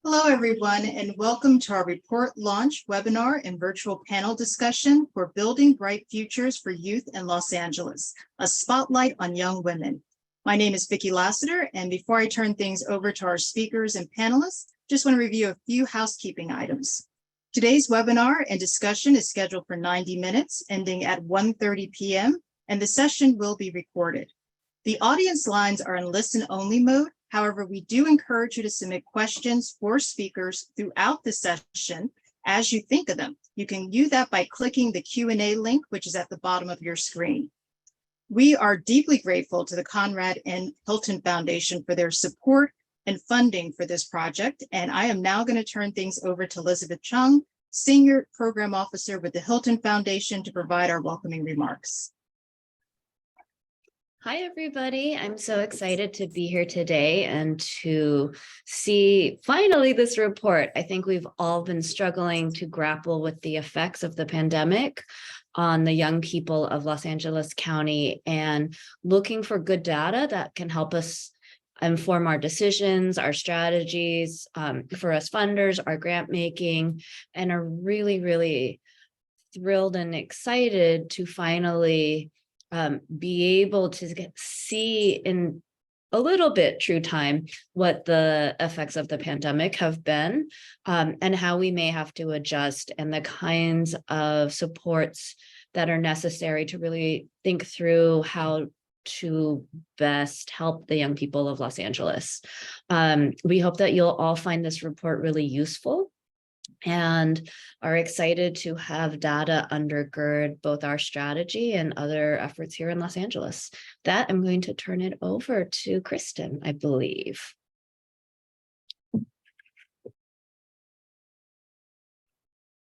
Hello, everyone, and welcome to our report launch webinar and virtual panel discussion for Building Bright Futures for Youth in Los Angeles, a spotlight on young women. My name is Vicki Lassiter, and before I turn things over to our speakers and panelists, just want to review a few housekeeping items. Today's webinar and discussion is scheduled for 90 minutes, ending at 1:30 p.m., and the session will be recorded. The audience lines are in listen-only mode. However, we do encourage you to submit questions for speakers throughout the session as you think of them. You can do that by clicking the Q&A link, which is at the bottom of your screen. We are deeply grateful to the Conrad and Hilton Foundation for their support and funding for this project. And I am now going to turn things over to Elizabeth Chung, Senior Program Officer with the Hilton Foundation, to provide our welcoming remarks. Hi, everybody. I'm so excited to be here today and to see finally this report. I think we've all been struggling to grapple with the effects of the pandemic on the young people of Los Angeles County and looking for good data that can help us inform our decisions, our strategies, for us funders, our grant making, and are really, really thrilled and excited to finally be able to see in a little bit true time what the effects of the pandemic have been, and how we may have to adjust, and the kinds of supports that are necessary to really think through how to best help the young people of Los Angeles. We hope that you'll all find this report really useful and are excited to have data undergird both our strategy and other efforts here in Los Angeles. That I'm going to turn it over to Kristen, I believe.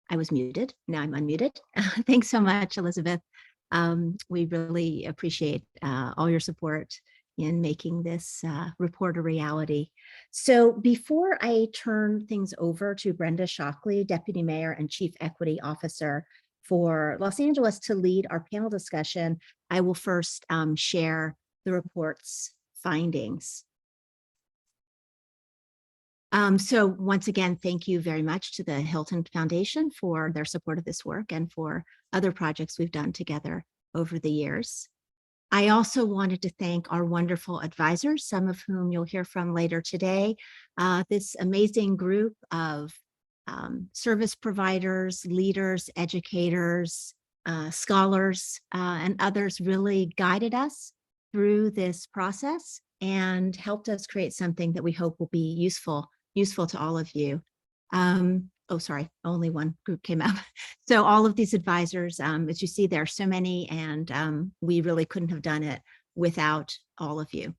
I was muted. Now I'm unmuted. Thanks so much, Elizabeth. We really appreciate all your support in making this report a reality. So before I turn things over to Brenda Shockley, Deputy Mayor and Chief Equity Officer for Los Angeles, to lead our panel discussion, I will first share the report's findings. So once again, thank you very much to the Hilton Foundation for their support of this work and for other projects we've done together over the years. I also wanted to thank our wonderful advisors, some of whom you'll hear from later today. This amazing group of service providers, leaders, educators, scholars, and others really guided us through this process and helped us create something that we hope will be useful to all of you. Oh, sorry, only one group came up. So all of these advisors, as you see, there are so many, and we really couldn't have done it without all of you.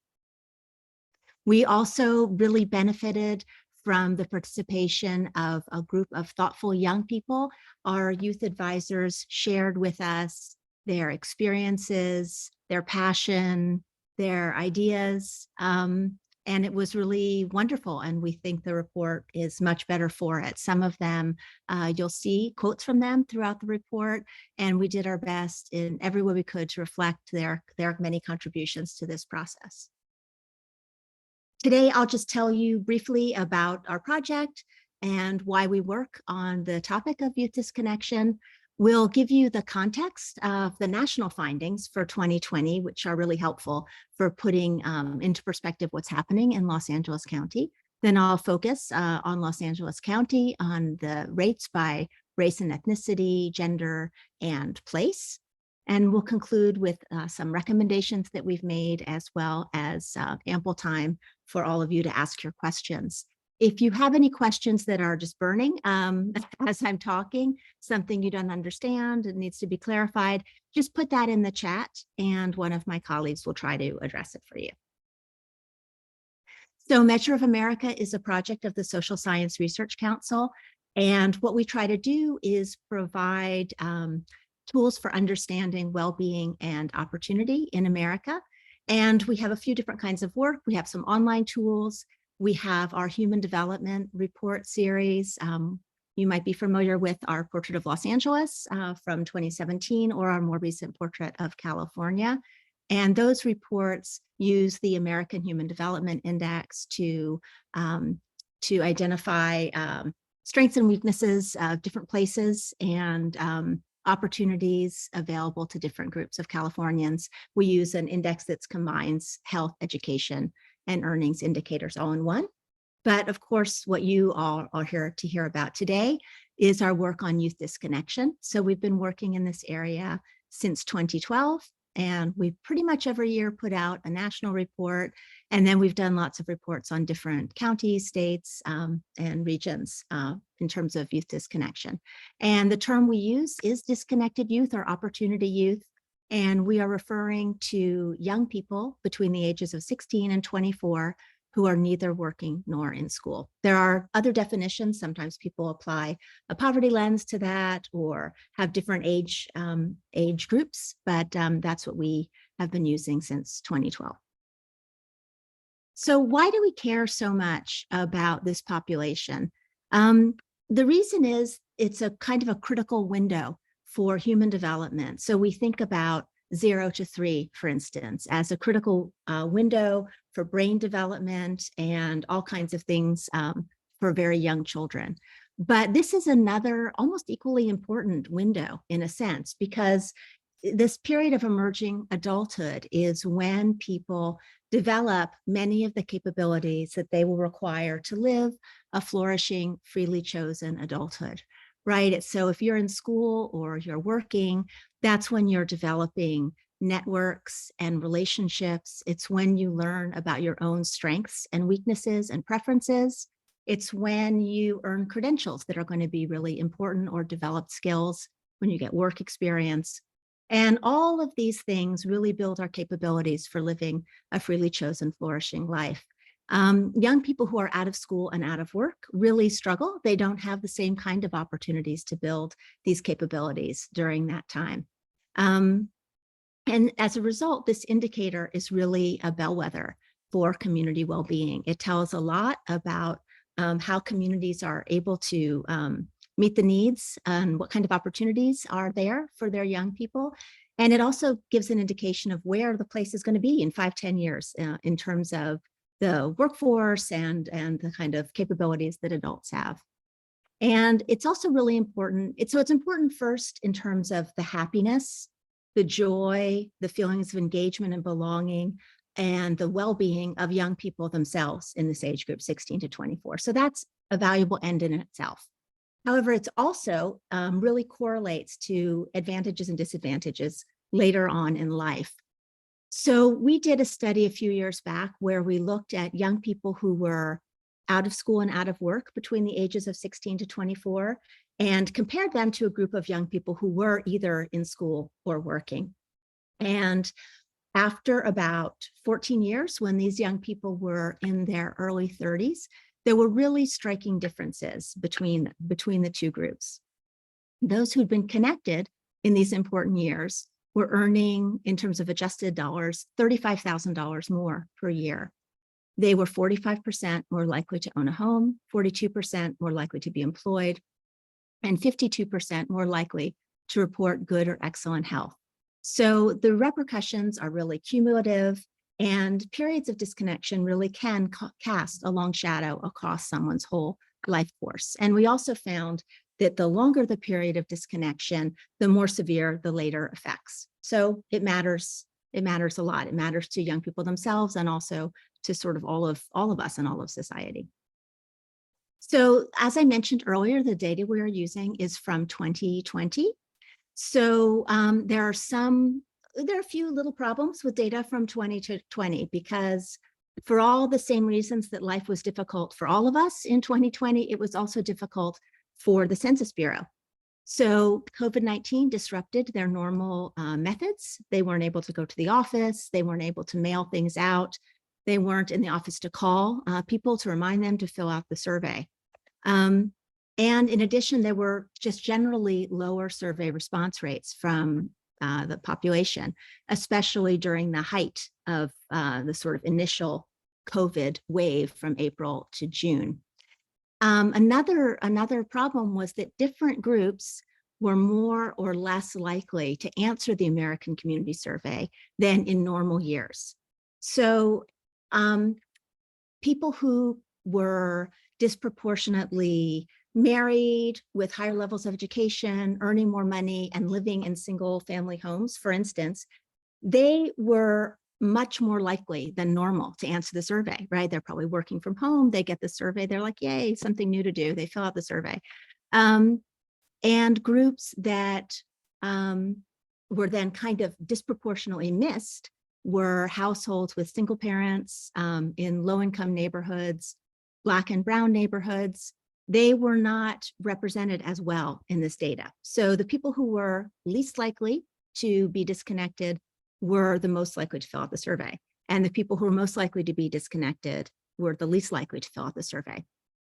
We also really benefited from the participation of a group of thoughtful young people. Our youth advisors shared with us their experiences, their passion, their ideas, and it was really wonderful, and we think the report is much better for it. Some of them, you'll see quotes from them throughout the report, and we did our best in every way we could to reflect their many contributions to this process. Today, I'll just tell you briefly about our project and why we work on the topic of youth disconnection. We'll give you the context of the national findings for 2020, which are really helpful for putting into perspective what's happening in Los Angeles County. Then I'll focus on Los Angeles County on the rates by race and ethnicity, gender, and place. And we'll conclude with some recommendations that we've made, as well as ample time for all of you to ask your questions. If you have any questions that are just burning as I'm talking, something you don't understand, it needs to be clarified, just put that in the chat and one of my colleagues will try to address it for you. So Measure of America is a project of the Social Science Research Council. And what we try to do is provide tools for understanding well-being and opportunity in America. And we have a few different kinds of work. We have some online tools. We have our Human Development Report series. You might be familiar with our Portrait of Los Angeles from 2017, or our more recent Portrait of California. And those reports use the American Human Development Index to to identify strengths and weaknesses of different places and opportunities available to different groups of Californians. We use an index that combines health, education, and earnings indicators all in one. But of course, what you all are here to hear about today is our work on youth disconnection. So we've been working in this area since 2012, and we pretty much every year put out a national report. And then we've done lots of reports on different counties, states, and regions in terms of youth disconnection. And the term we use is disconnected youth or opportunity youth. And we are referring to young people between the ages of 16 and 24 who are neither working nor in school. There are other definitions. Sometimes people apply a poverty lens to that or have different age groups, but that's what we have been using since 2012. So why do we care so much about this population? The reason is it's a kind of a critical window for human development. So we think about 0 to 3, for instance, as a critical window for brain development and all kinds of things for very young children. But this is another almost equally important window in a sense, because this period of emerging adulthood is when people develop many of the capabilities that they will require to live a flourishing, freely chosen adulthood, right? So if you're in school or you're working, that's when you're developing networks and relationships. It's when you learn about your own strengths and weaknesses and preferences. It's when you earn credentials that are going to be really important or develop skills, when you get work experience. And all of these things really build our capabilities for living a freely chosen, flourishing life. Young people who are out of school and out of work really struggle. They don't have the same kind of opportunities to build these capabilities during that time. And as a result, this indicator is really a bellwether for community well-being. It tells a lot about how communities are able to meet the needs and what kind of opportunities are there for their young people. And it also gives an indication of where the place is going to be in 5-10 years in terms of the workforce and the kind of capabilities that adults have. And it's also really important. It's important first in terms of the happiness, the joy, the feelings of engagement and belonging, and the well-being of young people themselves in this age group, 16 to 24. So that's a valuable end in itself. However, it's also really correlates to advantages and disadvantages later on in life. So we did a study a few years back where we looked at young people who were out of school and out of work between the ages of 16 to 24 and compared them to a group of young people who were either in school or working. And after about 14 years, when these young people were in their early 30s, there were really striking differences between the two groups. Those who'd been connected in these important years were earning, in terms of adjusted dollars, $35,000 more per year. They were 45% more likely to own a home, 42% more likely to be employed, and 52% more likely to report good or excellent health. So the repercussions are really cumulative, and periods of disconnection really can cast a long shadow across someone's whole life course. And we also found that the longer the period of disconnection, the more severe the later effects. So it matters a lot. It matters to young people themselves and also to sort of all of us and all of society. So as I mentioned earlier, the data we are using is from 2020. So there are a few little problems with data from 2020 because for all the same reasons that life was difficult for all of us in 2020, it was also difficult for the Census Bureau. So COVID-19 disrupted their normal methods. They weren't able to go to the office. They weren't able to mail things out. They weren't in the office to call people to remind them to fill out the survey. And in addition, there were just generally lower survey response rates from the population, especially during the height of the sort of initial COVID wave from April to June. Another problem was that different groups were more or less likely to answer the American Community Survey than in normal years. So people who were disproportionately married with higher levels of education, earning more money, and living in single family homes, for instance, they were much more likely than normal to answer the survey, right? They're probably working from home. They get the survey. They're like, yay, something new to do. They fill out the survey. And groups that were then kind of disproportionately missed were households with single parents in low-income neighborhoods, Black and brown neighborhoods. They were not represented as well in this data. So the people who were least likely to be disconnected were the most likely to fill out the survey. And the people who were most likely to be disconnected were the least likely to fill out the survey.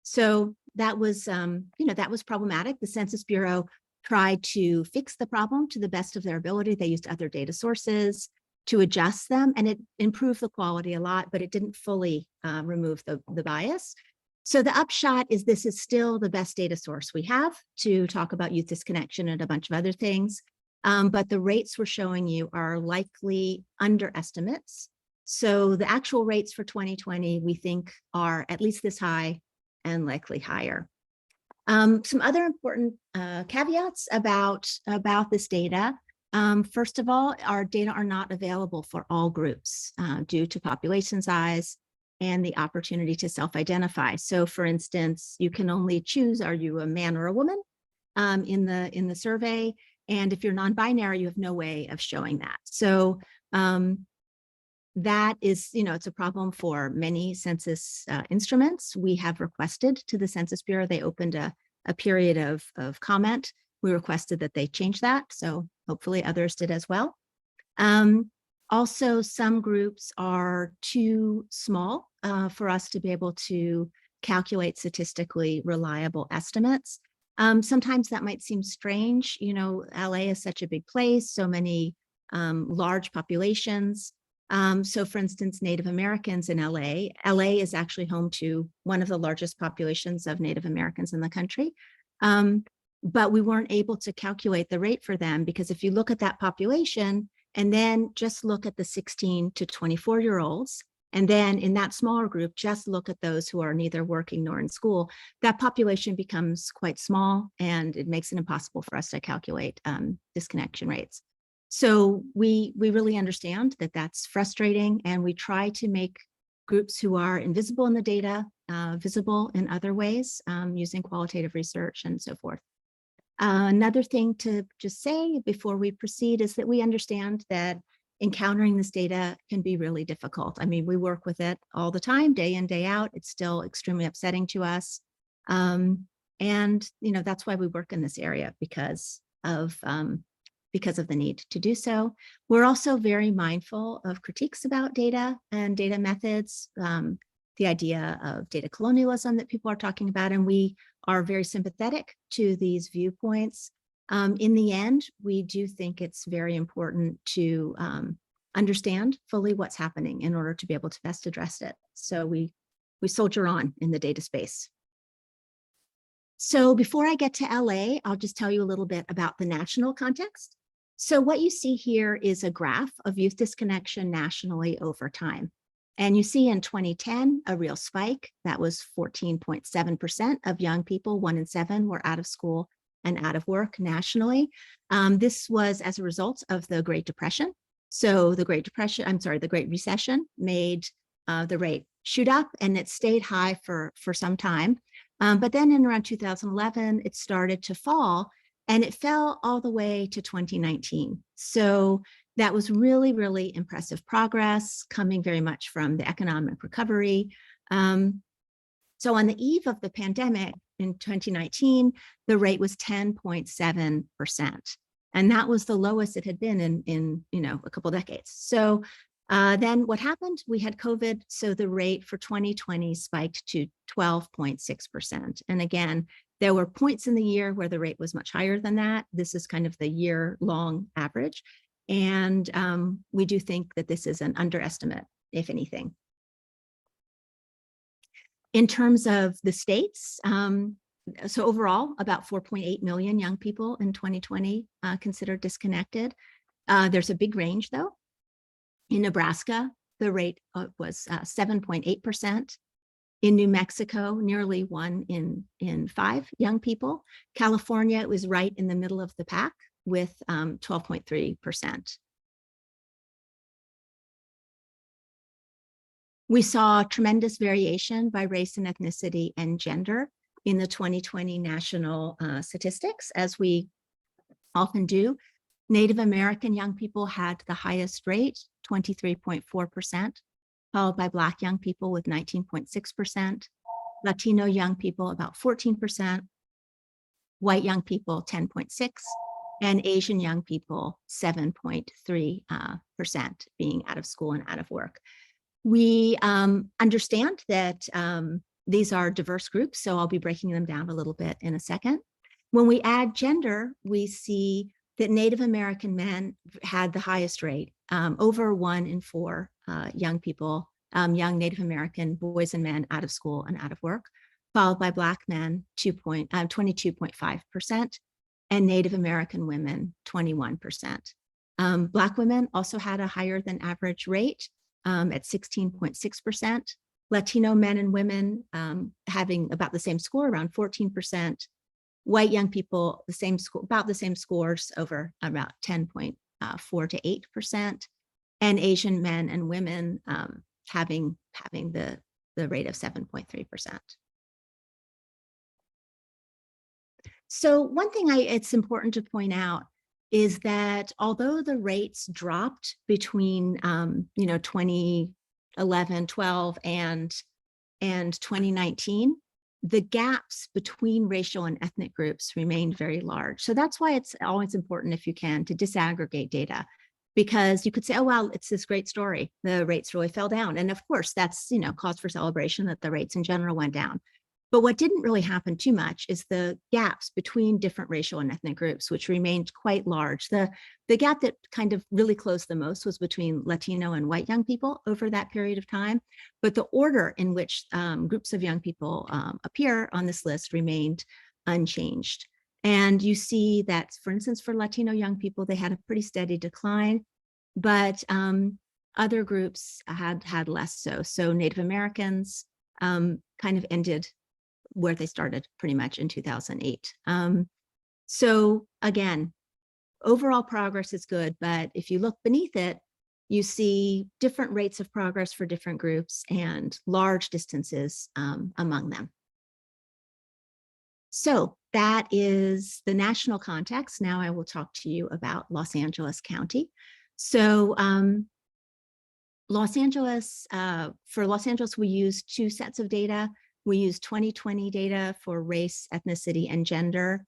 So that was, that was problematic. The Census Bureau tried to fix the problem to the best of their ability. They used other data sources to adjust them, and it improved the quality a lot, but it didn't fully remove the bias. So the upshot is this is still the best data source we have to talk about youth disconnection and a bunch of other things. But the rates we're showing you are likely underestimates. So the actual rates for 2020, we think, are at least this high and likely higher. Some other important caveats about this data. First of all, our data are not available for all groups due to population size and the opportunity to self-identify. So for instance, you can only choose, are you a man or a woman in the survey? And if you're non-binary, you have no way of showing that. So that is, it's a problem for many census instruments. We have requested to the Census Bureau, they opened a period of comment. We requested that they change that. So hopefully others did as well. Also, some groups are too small for us to be able to calculate statistically reliable estimates. Sometimes that might seem strange. LA is such a big place, so many large populations. So for instance, Native Americans in LA is actually home to one of the largest populations of Native Americans in the country. But we weren't able to calculate the rate for them because if you look at that population and then just look at the 16 to 24-year-olds, and then in that smaller group, just look at those who are neither working nor in school, that population becomes quite small and it makes it impossible for us to calculate disconnection rates. So we really understand that that's frustrating, and we try to make groups who are invisible in the data visible in other ways using qualitative research and so forth. Another thing to just say before we proceed is that we understand that encountering this data can be really difficult. I mean, we work with it all the time, day in, day out. It's still extremely upsetting to us. And, that's why we work in this area because of the need to do so. We're also very mindful of critiques about data and data methods, the idea of data colonialism that people are talking about, and we are very sympathetic to these viewpoints. In the end, we do think it's very important to understand fully what's happening in order to be able to best address it. So we soldier on in the data space. So before I get to LA, I'll just tell you a little bit about the national context. So what you see here is a graph of youth disconnection nationally over time. And you see in 2010, a real spike. That was 14.7% of young people, 1 in 7, were out of school and out of work nationally. This was as a result of the Great Depression. So the Great Recession made the rate shoot up, and it stayed high for some time. But then in around 2011, it started to fall, and it fell all the way to 2019. So that was really, really impressive progress coming very much from the economic recovery. So on the eve of the pandemic in 2019, the rate was 10.7%. And that was the lowest it had been in a couple decades. So then what happened? We had COVID. So the rate for 2020 spiked to 12.6%. And again, there were points in the year where the rate was much higher than that. This is kind of the year-long average. And we do think that this is an underestimate, if anything. In terms of the states, so overall, about 4.8 million young people in 2020 considered disconnected. There's a big range, though. In Nebraska, the rate was 7.8%. In New Mexico, nearly 1 in 5 young people. California, it was right in the middle of the pack with 12.3%. We saw tremendous variation by race and ethnicity and gender in the 2020 national statistics, as we often do. Native American young people had the highest rate, 23.4%, followed by Black young people with 19.6%, Latino young people about 14%, white young people 10.6%, and Asian young people 7.3% being out of school and out of work. We understand that these are diverse groups, so I'll be breaking them down a little bit in a second. When we add gender, we see that Native American men had the highest rate, over 1 in 4 young people, young Native American boys and men out of school and out of work, followed by Black men, 22.5%, and Native American women, 21%. Black women also had a higher than average rate at 16.6%. Latino men and women having about the same score, around 14%. White young people, the same score, about the same scores, over about 10.4 to 8%, and Asian men and women having the rate of 7.3%. So one thing it's important to point out is that although the rates dropped between 2011, 12, and 2019, the gaps between racial and ethnic groups remained very large. So that's why it's always important, if you can, to disaggregate data, because you could say, oh, well, it's this great story. The rates really fell down. And of course, that's cause for celebration that the rates in general went down. But what didn't really happen too much is the gaps between different racial and ethnic groups, which remained quite large. The gap that kind of really closed the most was between Latino and white young people over that period of time. But the order in which groups of young people appear on this list remained unchanged. And you see that, for instance, for Latino young people, they had a pretty steady decline, but other groups had less so. So Native Americans kind of ended where they started pretty much in 2008. So again, overall progress is good, but if you look beneath it, you see different rates of progress for different groups and large distances among them. So that is the national context. Now I will talk to you about Los Angeles County. So Los Angeles, for Los Angeles, we use 2 sets of data. We use 2020 data for race, ethnicity, and gender.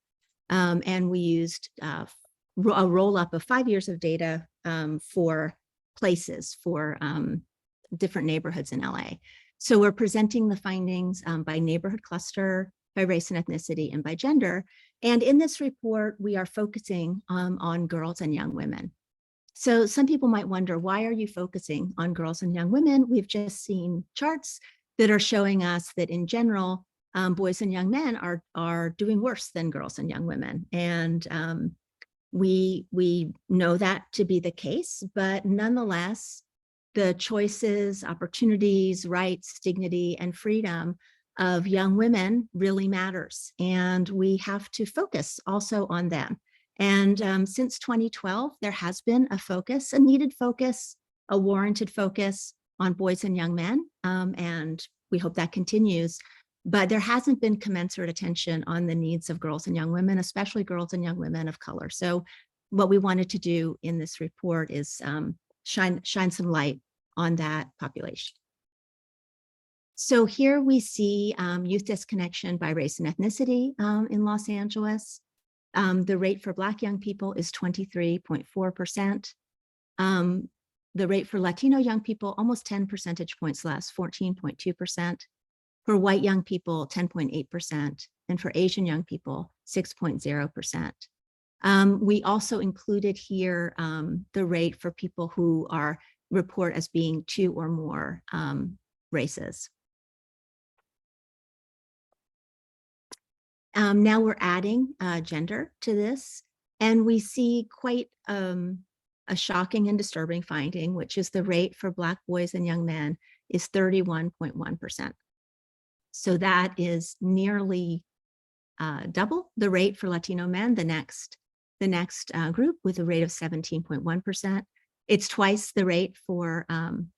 And we used a roll-up of 5 years of data for places, for different neighborhoods in LA. So we're presenting the findings by neighborhood cluster, by race and ethnicity, and by gender. And in this report, we are focusing on girls and young women. So some people might wonder, why are you focusing on girls and young women? We've just seen charts that are showing us that in general, boys and young men are doing worse than girls and young women. And we know that to be the case, but nonetheless, the choices, opportunities, rights, dignity, and freedom of young women really matters. And we have to focus also on them. And since 2012, there has been a focus, a needed focus, a warranted focus on boys and young men, and we hope that continues. But there hasn't been commensurate attention on the needs of girls and young women, especially girls and young women of color. So what we wanted to do in this report is shine some light on that population. So here we see youth disconnection by race and ethnicity in Los Angeles. The rate for Black young people is 23.4%. The rate for Latino young people, almost 10 percentage points less, 14.2%. For white young people, 10.8%. And for Asian young people, 6.0%. We also included here the rate for people who report as being 2 or more races. Now we're adding gender to this, and we see quite a shocking and disturbing finding, which is the rate for Black boys and young men is 31.1%. So that is nearly double the rate for Latino men, the next group with a rate of 17.1%. It's twice the rate for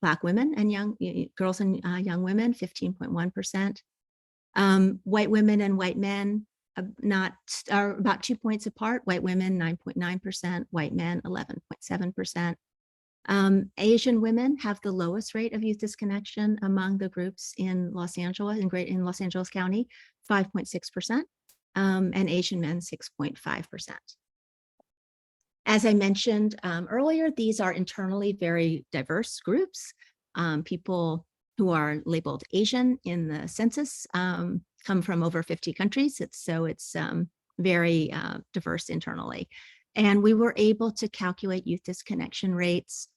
Black women and young girls and young women, 15.1%. White women and white men are about 2 points apart. White women 9.9%, white men 11.7%. Asian women have the lowest rate of youth disconnection among the groups in Los Angeles, in Los Angeles County, 5.6%, and Asian men 6.5%. As I mentioned earlier, these are internally very diverse groups. People who are labeled Asian in the census come from over 50 countries. It's very diverse internally. And we were able to calculate youth disconnection rates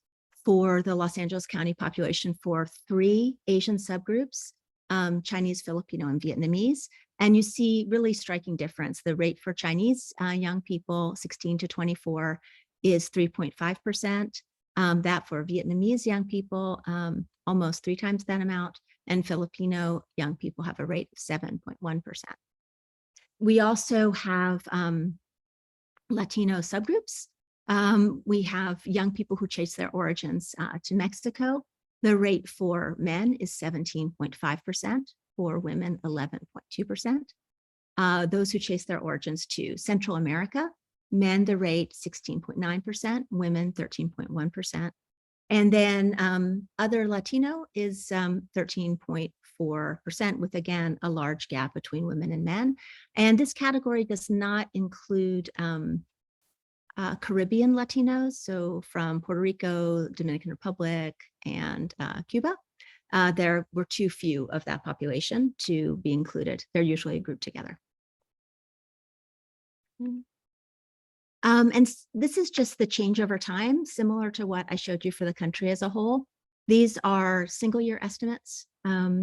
for the Los Angeles County population for 3 Asian subgroups, Chinese, Filipino, and Vietnamese. And you see really striking difference. The rate for Chinese young people, 16 to 24, is 3.5%. That for Vietnamese young people, almost 3 times that amount. And Filipino young people have a rate of 7.1%. We also have Latino subgroups. We have young people who chase their origins to Mexico. The rate for men is 17.5%, for women 11.2%. Those who chase their origins to Central America, men the rate 16.9%, women 13.1%. And then other Latino is 13.4%, with again a large gap between women and men. And this category does not include Caribbean Latinos, so from Puerto Rico, Dominican Republic, and Cuba. There were too few of that population to be included. They're usually grouped together. And this is just the change over time, similar to what I showed you for the country as a whole. These are single year estimates,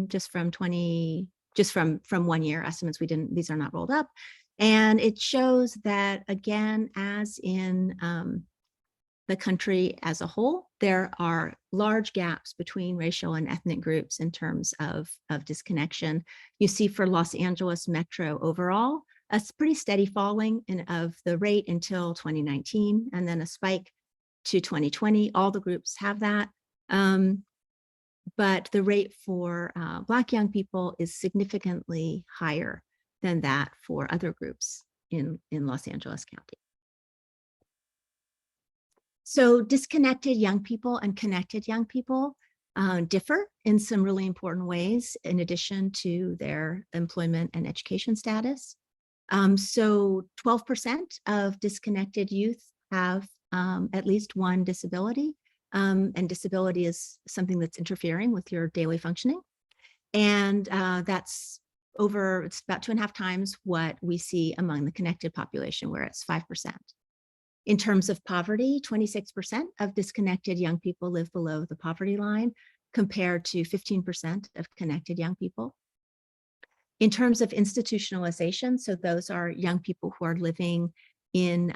just from 1 year estimates. These are not rolled up. And it shows that, again, as in the country as a whole, there are large gaps between racial and ethnic groups in terms of disconnection. You see for Los Angeles Metro overall, a pretty steady falling of the rate until 2019, and then a spike to 2020. All the groups have that. But the rate for Black young people is significantly higher than that for other groups in Los Angeles County. So disconnected young people and connected young people differ in some really important ways, in addition to their employment and education status. So 12% of disconnected youth have at least one disability, and disability is something that's interfering with your daily functioning. And it's about 2.5 times what we see among the connected population, where it's 5%. In terms of poverty, 26% of disconnected young people live below the poverty line, compared to 15% of connected young people. In terms of institutionalization, so those are young people who are living in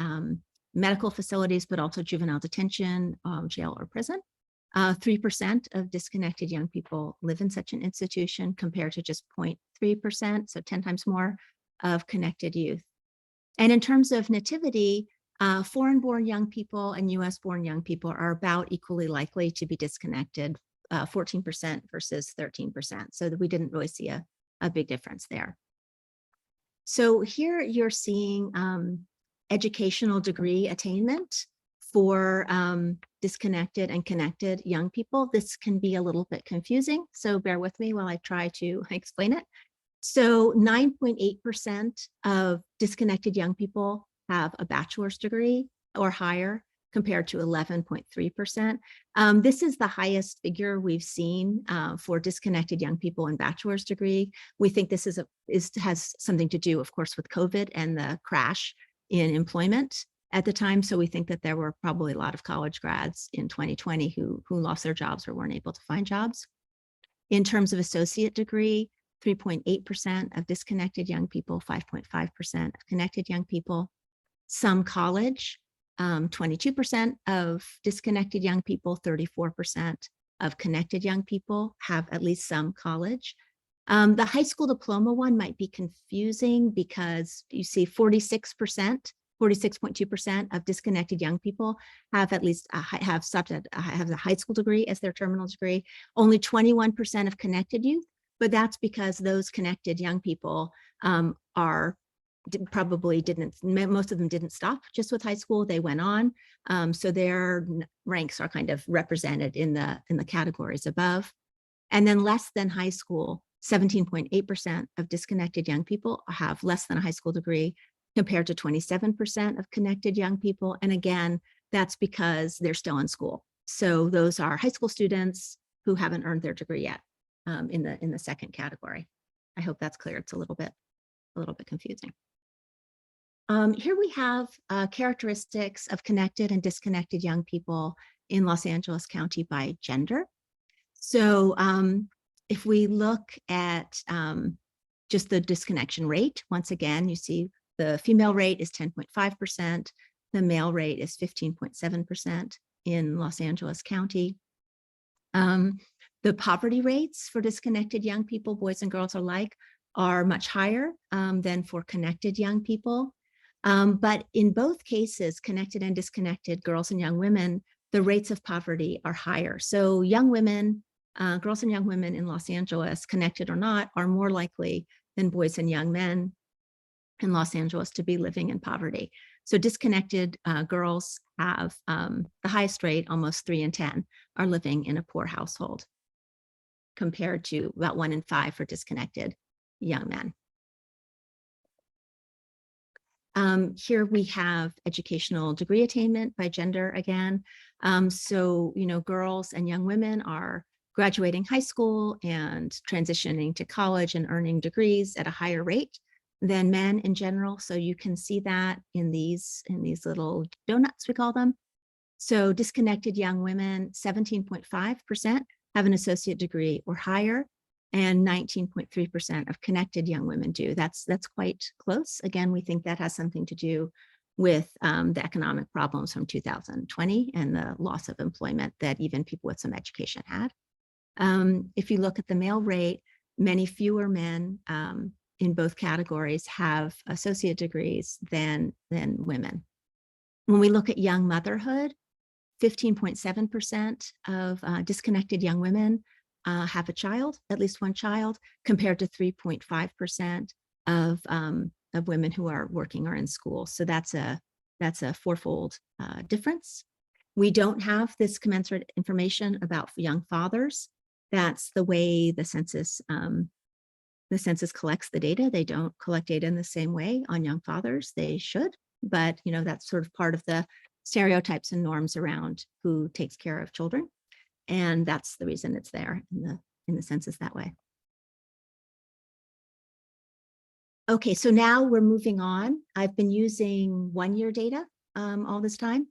medical facilities, but also juvenile detention, jail, or prison. 3% of disconnected young people live in such an institution, compared to just 0.3%, so 10 times more of connected youth. And in terms of nativity, foreign-born young people and US-born young people are about equally likely to be disconnected, 14% versus 13%. So that we didn't really see a big difference there. So here you're seeing educational degree attainment for disconnected and connected young people. This can be a little bit confusing, so bear with me while I try to explain it. So 9.8% of disconnected young people have a bachelor's degree or higher, compared to 11.3%. This is the highest figure we've seen for disconnected young people in bachelor's degree. We think this has something to do, of course, with COVID and the crash in employment at the time. So we think that there were probably a lot of college grads in 2020 who lost their jobs or weren't able to find jobs. In terms of associate degree, 3.8% of disconnected young people, 5.5% of connected young people. Some college, 22% of disconnected young people, 34% of connected young people have at least some college. The high school diploma one might be confusing because you see 46.2% of disconnected young people have at least have a high school degree as their terminal degree. Only 21% of connected youth, but that's because those connected young people probably didn't, most of them didn't stop just with high school, they went on. So their ranks are kind of represented in the categories above. And then less than high school, 17.8% of disconnected young people have less than a high school degree compared to 27% of connected young people. And again, that's because they're still in school. So those are high school students who haven't earned their degree yet in the second category. I hope that's clear. It's a little bit confusing. Here we have characteristics of connected and disconnected young people in Los Angeles County by gender. So if we look at just the disconnection rate, once again, you see the female rate is 10.5%, the male rate is 15.7% in Los Angeles County. The poverty rates for disconnected young people, boys and girls alike, are much higher than for connected young people. But in both cases, connected and disconnected girls and young women, the rates of poverty are higher. So young women, girls and young women in Los Angeles, connected or not, are more likely than boys and young men in Los Angeles to be living in poverty. So disconnected girls have the highest rate, almost 3 in 10, are living in a poor household, compared to about 1 in 5 for disconnected young men. Here we have educational degree attainment by gender again. So, girls and young women are graduating high school and transitioning to college and earning degrees at a higher rate than men in general. So you can see that in these little donuts, we call them. So disconnected young women, 17.5% have an associate degree or higher, and 19.3% of connected young women do. That's quite close. Again, we think that has something to do with the economic problems from 2020 and the loss of employment that even people with some education had. If you look at the male rate, many fewer men in both categories have associate degrees than women. When we look at young motherhood, 15.7% of disconnected young women have a child, at least one child, compared to 3.5% of women who are working or in school. So that's a fourfold difference. We don't have this commensurate information about young fathers. That's the way the census collects the data. They don't collect data in the same way on young fathers. They should, but that's sort of part of the stereotypes and norms around who takes care of children. And that's the reason it's there in the census that way. Okay, so now we're moving on. I've been using 1-year data all this time.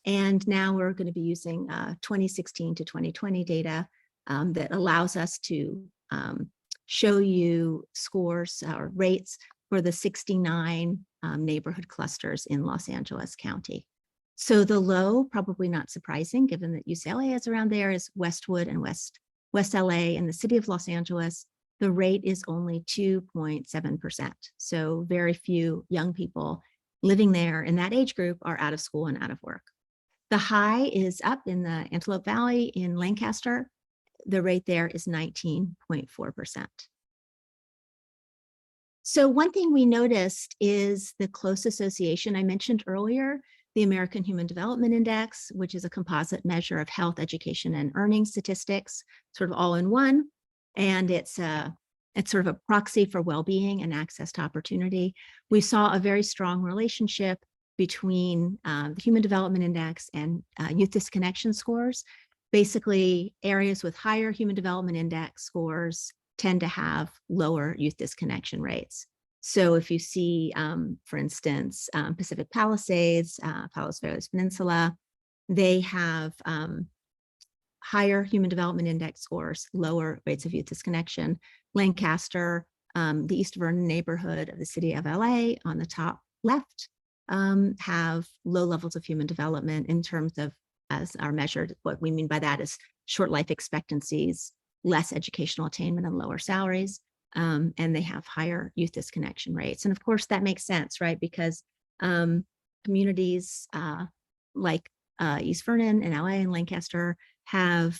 And now we're going to be using 2016 to 2020 data that allows us to show you scores or rates for the 69 neighborhood clusters in Los Angeles County. So the low, probably not surprising, given that UCLA is around there, is Westwood and West LA in the city of Los Angeles. The rate is only 2.7%. So very few young people living there in that age group are out of school and out of work. The high is up in the Antelope Valley in Lancaster. The rate there is 19.4%. So one thing we noticed is the close association I mentioned earlier, the American Human Development Index, which is a composite measure of health, education, and earning statistics, sort of all in one. And it's sort of a proxy for well-being and access to opportunity. We saw a very strong relationship between the Human Development Index and youth disconnection scores. Basically, areas with higher Human Development Index scores tend to have lower youth disconnection rates. So if you see, for instance, Pacific Palisades, Palos Verdes Peninsula, they have higher Human Development Index scores, lower rates of youth disconnection. Lancaster, the East Vernon neighborhood of the city of LA on the top left, have low levels of human development in terms of, as are measured, what we mean by that is short life expectancies, less educational attainment, and lower salaries. and they have higher youth disconnection rates. And of course, that makes sense, right? Because communities like East Vernon and LA and Lancaster have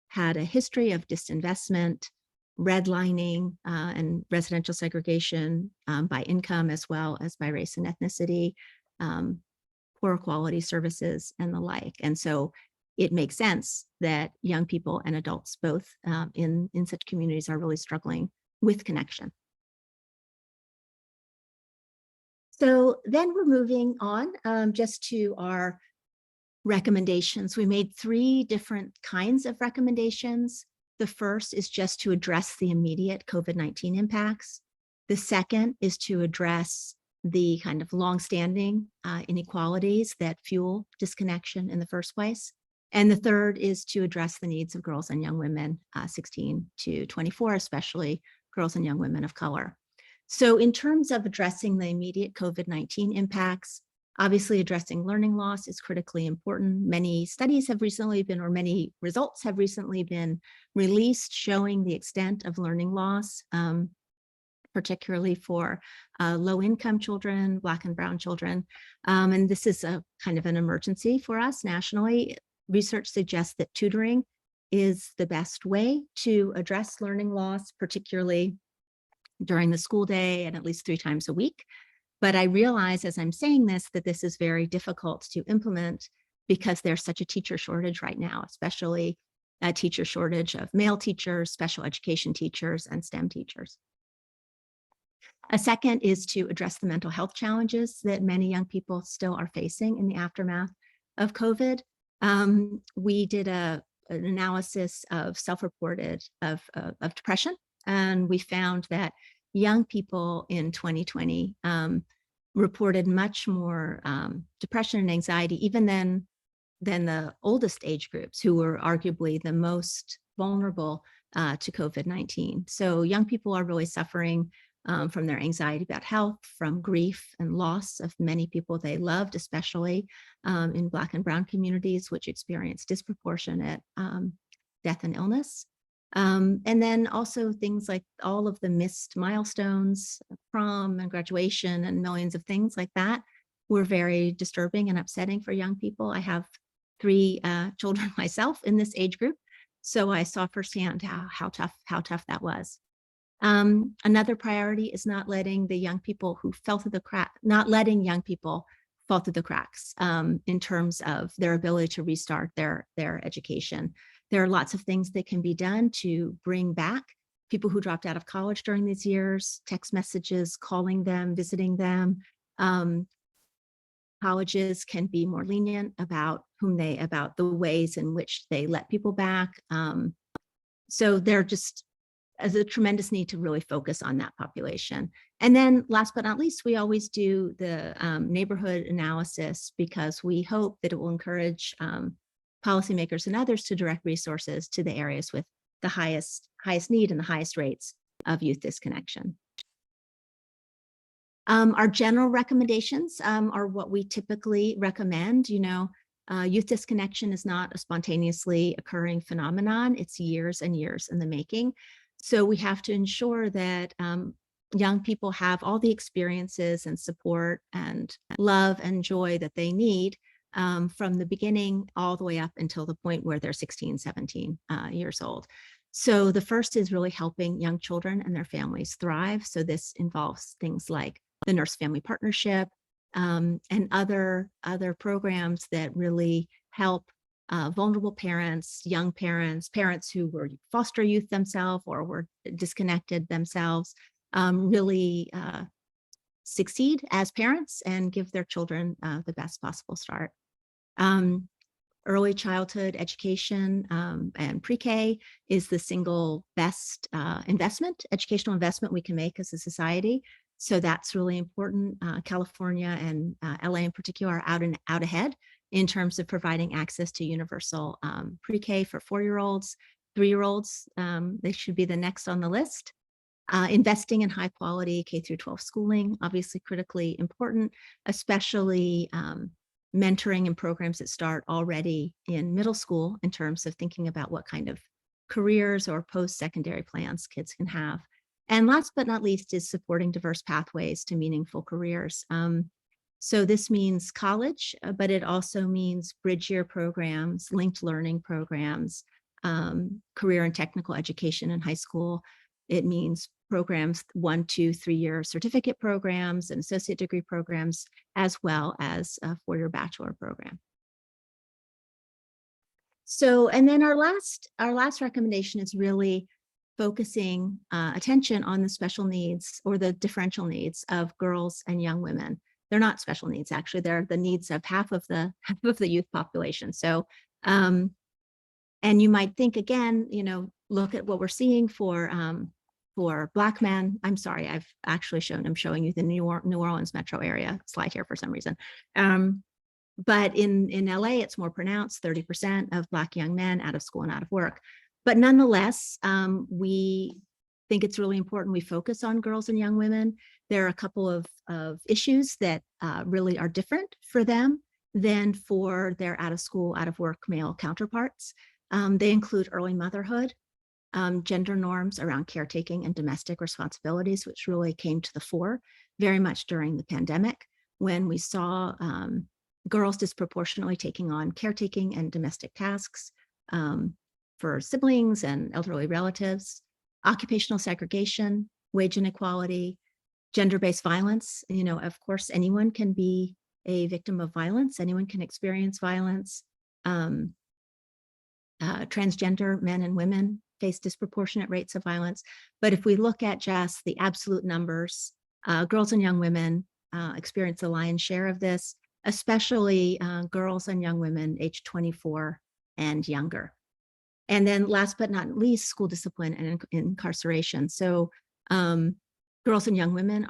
had a history of disinvestment, redlining, and residential segregation by income as well as by race and ethnicity, poor quality services and the like. And so it makes sense that young people and adults both in such communities are really struggling with connection. So then we're moving on just to our recommendations. We made 3 different kinds of recommendations. The first is just to address the immediate COVID-19 impacts. The second is to address the kind of longstanding inequalities that fuel disconnection in the first place. And the third is to address the needs of girls and young women 16 to 24, especially girls and young women of color. So in terms of addressing the immediate COVID-19 impacts, obviously addressing learning loss is critically important. Many studies have recently been, or many results have recently been released showing the extent of learning loss, particularly for low-income children, Black and Brown children. And this is a kind of an emergency for us nationally. Research suggests that tutoring is the best way to address learning loss, particularly during the school day and at least 3 times a week. But I realize as I'm saying this, that this is very difficult to implement because there's such a teacher shortage right now, especially a teacher shortage of male teachers, special education teachers, and STEM teachers. A second is to address the mental health challenges that many young people still are facing in the aftermath of COVID. We did an analysis of self-reported of depression, and we found that young people in 2020 reported much more depression and anxiety even than the oldest age groups, who were arguably the most vulnerable to COVID-19. So young people are really suffering from their anxiety about health, from grief and loss of many people they loved, especially in Black and Brown communities, which experience disproportionate death and illness. And then also things like all of the missed milestones, prom and graduation and millions of things like that were very disturbing and upsetting for young people. I have 3 children myself in this age group, so I saw firsthand how tough that was. Another priority is not letting the young people who fell through the crack, not letting young people fall through the cracks in terms of their ability to restart their education. There are lots of things that can be done to bring back people who dropped out of college during these years, text messages, calling them, visiting them. Colleges can be more lenient about the ways in which they let people back. So there just is a tremendous need to really focus on that population. And then last but not least, we always do the neighborhood analysis because we hope that it will encourage policymakers and others to direct resources to the areas with the highest need and the highest rates of youth disconnection. Our general recommendations are what we typically recommend. Youth disconnection is not a spontaneously occurring phenomenon. It's years and years in the making. So we have to ensure that young people have all the experiences and support and love and joy that they need from the beginning all the way up until the point where they're 16, 17 years old. So the first is really helping young children and their families thrive. So this involves things like the Nurse Family Partnership and other programs that really help vulnerable parents, young parents, parents who were foster youth themselves or were disconnected themselves, really succeed as parents and give their children the best possible start. Early childhood education and pre-K is the single best educational investment we can make as a society. So that's really important. California and LA in particular are out ahead in terms of providing access to universal pre-K for 4-year-olds, 3-year-olds. They should be the next on the list. Investing in high quality K through 12 schooling, obviously critically important, especially mentoring and programs that start already in middle school in terms of thinking about what kind of careers or post-secondary plans kids can have And last but not least is supporting diverse pathways to meaningful careers. So this means college, but it also means bridge year programs, linked learning programs, career and technical education in high school. It means programs 1, 2, 3-year certificate programs and associate degree programs, as well as a 4-year bachelor program. So, and then our last recommendation is really focusing attention on the special needs or the differential needs of girls and young women. They're not special needs, actually. They're the needs of half of the youth population. So, and you might think again, look at what we're seeing for Black men. I'm sorry, I'm showing you the New Orleans metro area slide here for some reason. But in LA, it's more pronounced, 30% of Black young men out of school and out of work. But nonetheless, we think it's really important we focus on girls and young women. There are a couple of issues that really are different for them than for their out of school, out of work male counterparts. They include early motherhood, gender norms around caretaking and domestic responsibilities, which really came to the fore very much during the pandemic when we saw girls disproportionately taking on caretaking and domestic tasks for siblings and elderly relatives, occupational segregation, wage inequality, gender-based violence. Of course, anyone can be a victim of violence. Anyone can experience violence. Transgender men and women face disproportionate rates of violence. But if we look at just the absolute numbers, girls and young women experience the lion's share of this, especially girls and young women aged 24 and younger. And then last but not least, school discipline and incarceration. So girls and young women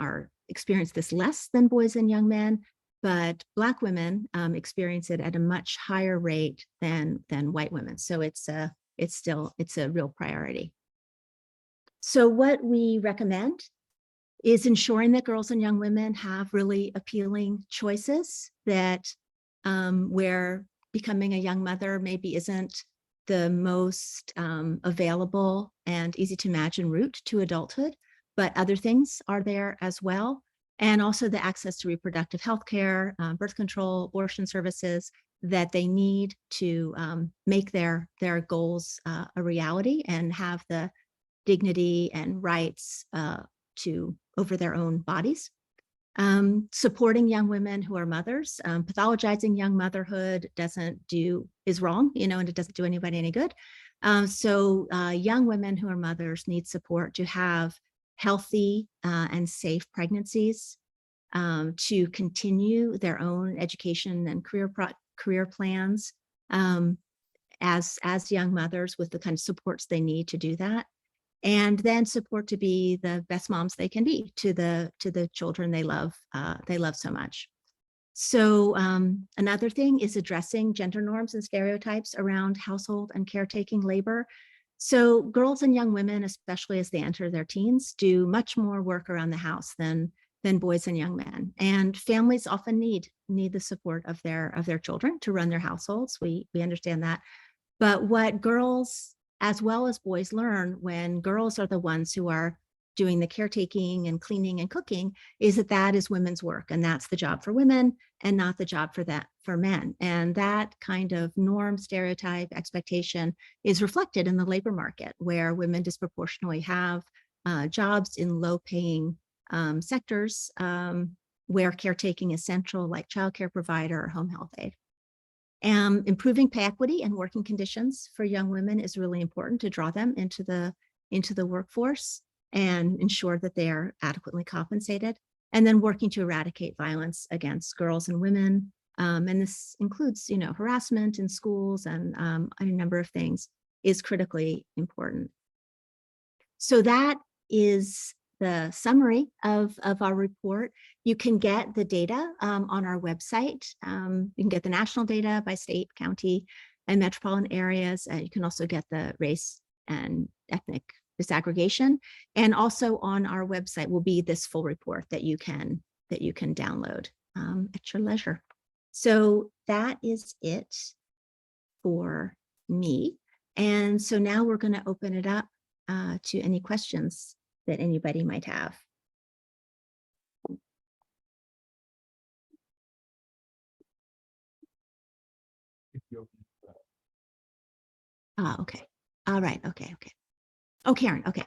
experience this less than boys and young men, but Black women experience it at a much higher rate than white women. So it's a real priority. So what we recommend is ensuring that girls and young women have really appealing choices, that where becoming a young mother maybe isn't the most available and easy to imagine route to adulthood, but other things are there as well. And also the access to reproductive health care, birth control, abortion services that they need to make their goals a reality and have the dignity and rights over their own bodies. Supporting young women who are mothers. Pathologizing young motherhood is wrong, and it doesn't do anybody any good. So young women who are mothers need support to have healthy and safe pregnancies, to continue their own education and career plans as young mothers with the kind of supports they need to do that. And then support to be the best moms they can be to the children they love so much. So another thing is addressing gender norms and stereotypes around household and caretaking labor. So girls and young women, especially as they enter their teens, do much more work around the house than boys and young men. And families often need the support of their children to run their households. We understand that. But what girls as well as boys learn when girls are the ones who are doing the caretaking and cleaning and cooking is that is women's work, and that's the job for women and not the job for men. And that kind of norm, stereotype, expectation is reflected in the labor market, where women disproportionately have jobs in low-paying sectors where caretaking is central, like childcare provider or home health aide. Improving pay equity and working conditions for young women is really important to draw them into the workforce and ensure that they are adequately compensated. And then working to eradicate violence against girls and women. And this includes, harassment in schools and a number of things is critically important. So that is the summary of our report. You can get the data on our website. You can get the national data by state, county, and metropolitan areas. You can also get the race and ethnic disaggregation. And also on our website will be this full report that you can download at your leisure. So that is it for me. And so now we're going to open it up to any questions that anybody might have. Okay. All right. Okay. Okay. Oh, Karen. Okay.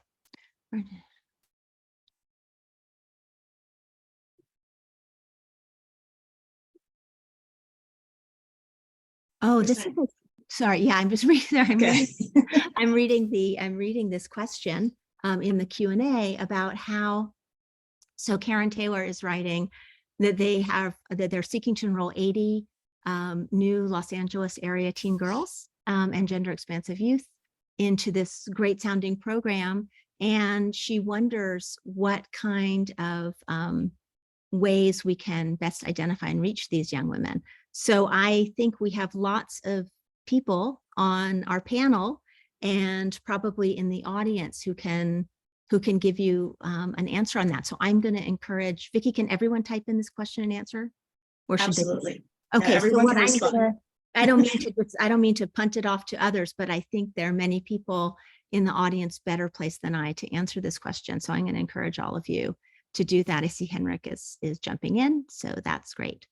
Oh, this is, sorry. Yeah, I'm just reading. Sorry, I'm reading this question in the Q&A about how, so Karen Taylor is writing that they're seeking to enroll 80 new Los Angeles area teen girls and gender expansive youth into this great sounding program. And she wonders what kind of ways we can best identify and reach these young women. So I think we have lots of people on our panel and probably in the audience who can give you an answer on that. So I'm going to encourage, Vicki, can everyone type in this question and answer? Or should Absolutely. they? Okay, Yeah, so what can respond. I don't mean to punt it off to others, but I think there are many people in the audience better placed than I to answer this question. So I'm going to encourage all of you to do that. I see Henrik is jumping in, so that's great.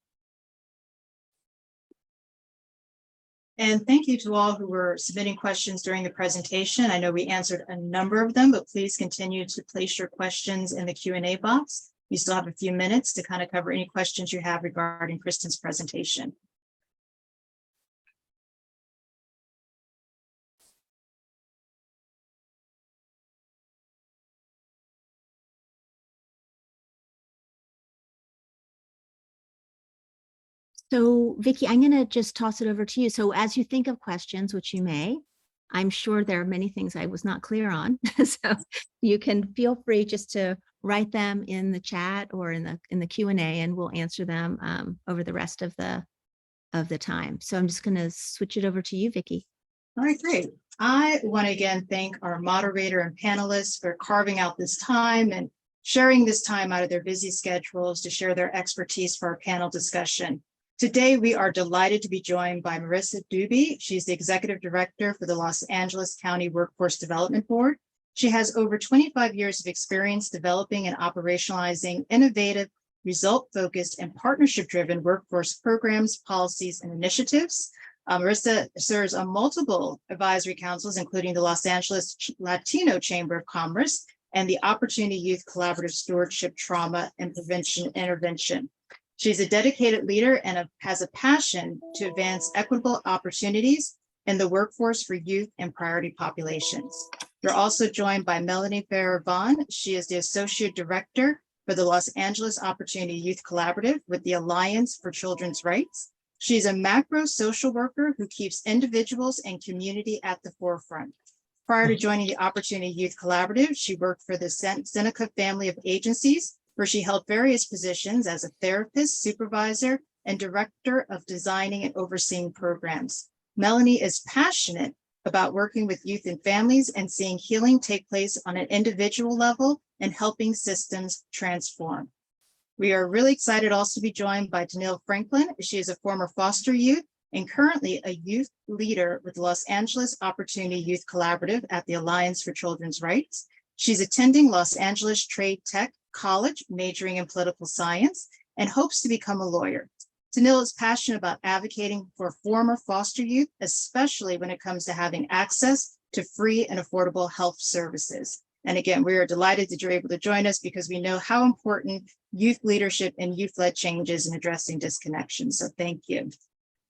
And thank you to all who were submitting questions during the presentation. I know we answered a number of them, but please continue to place your questions in the Q&A box. You still have a few minutes to kind of cover any questions you have regarding Kristen's presentation. So Vicki, I'm going to just toss it over to you. So as you think of questions, which you may, I'm sure there are many things I was not clear on. So you can feel free just to write them in the chat or in the Q&A, and we'll answer them over the rest of the time. So I'm just going to switch it over to you, Vicki. All right, great. I want to again thank our moderator and panelists for carving out this time and sharing this time out of their busy schedules to share their expertise for our panel discussion. Today, we are delighted to be joined by Marissa Doobie. She's the Executive Director for the Los Angeles County Workforce Development Board. She has over 25 years of experience developing and operationalizing innovative, result-focused, and partnership-driven workforce programs, policies, and initiatives. Marissa serves on multiple advisory councils, including the Los Angeles Latino Chamber of Commerce and the Opportunity Youth Collaborative Stewardship Trauma and Prevention Intervention. She's a dedicated leader and has a passion to advance equitable opportunities in the workforce for youth and priority populations. We're also joined by Melanie Farrer-Vaughn. She is the Associate Director for the Los Angeles Opportunity Youth Collaborative with the Alliance for Children's Rights. She's a macro social worker who keeps individuals and community at the forefront. Prior to joining the Opportunity Youth Collaborative, she worked for the Seneca family of agencies, where she held various positions as a therapist, supervisor, and director of designing and overseeing programs. Melanie is passionate about working with youth and families and seeing healing take place on an individual level and helping systems transform. We are really excited also to be joined by Danielle Franklin. She is a former foster youth and currently a youth leader with the Los Angeles Opportunity Youth Collaborative at the Alliance for Children's Rights. She's attending Los Angeles Trade Tech College, majoring in political science, and hopes to become a lawyer. Danielle is passionate about advocating for former foster youth, especially when it comes to having access to free and affordable health services. And again, we are delighted that you're able to join us because we know how important youth leadership and youth-led change is in addressing disconnection. So thank you.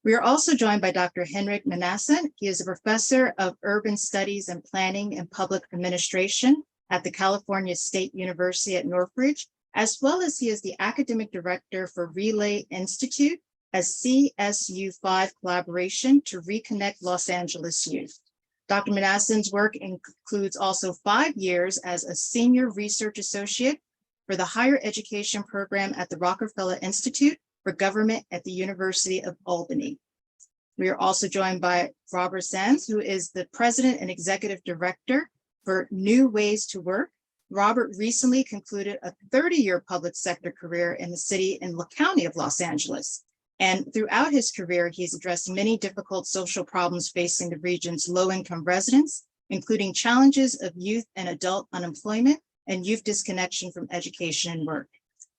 We are also joined by Dr. Henrik Manassen. He is a professor of urban studies and planning and public administration at the California State University at Northridge, as well as he is the academic director for Relay Institute, a CSU5 collaboration to reconnect Los Angeles youth. Dr. Manassen's work includes also 5 years as a senior research associate for the higher education program at the Rockefeller Institute for Government at the University of Albany. We are also joined by Robert Sands, who is the president and executive director for New Ways to Work. Robert recently concluded a 30-year public sector career in the city and county of Los Angeles. And throughout his career, he's addressed many difficult social problems facing the region's low-income residents, including challenges of youth and adult unemployment and youth disconnection from education and work.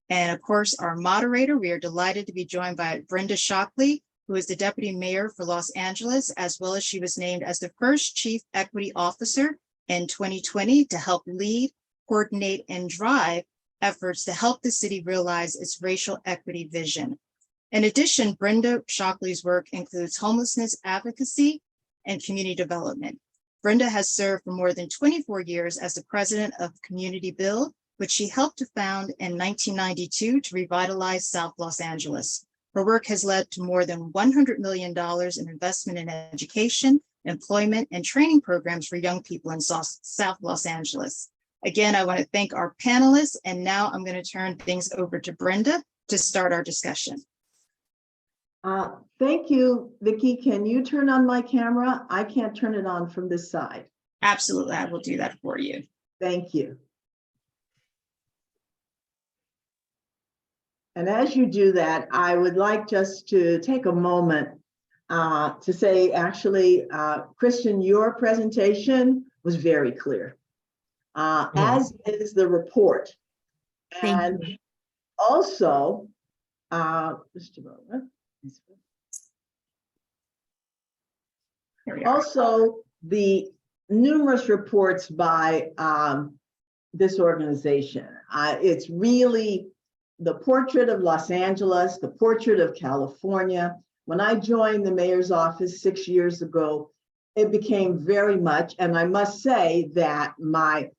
And of course, our moderator, we are delighted to be joined by Brenda Shockley, who is the Deputy Mayor for Los Angeles, as well as she was named as the first Chief Equity Officer in 2020 to help lead, coordinate, and drive efforts to help the city realize its racial equity vision. In addition, Brenda Shockley's work includes homelessness advocacy and community development. Brenda has served for more than 24 years as the president of Community Build, which she helped to found in 1992 to revitalize South Los Angeles. Her work has led to more than $100 million in investment in education, employment, and training programs for young people in South Los Angeles. Again, I want to thank our panelists, and now I'm going to turn things over to Brenda to start our discussion. Thank you, Vicki. Can you turn on my camera? I can't turn it on from this side. Absolutely, I will do that for you. Thank you. And as you do that, I would like just to take a moment to say, actually, Christian, your presentation was very clear, as is the report. Thank And also, just a moment. Here we are. Also, the numerous reports by this organization. It's really the portrait of Los Angeles, the portrait of California. When I joined the mayor's office 6 years ago, it became very much, and I must say that my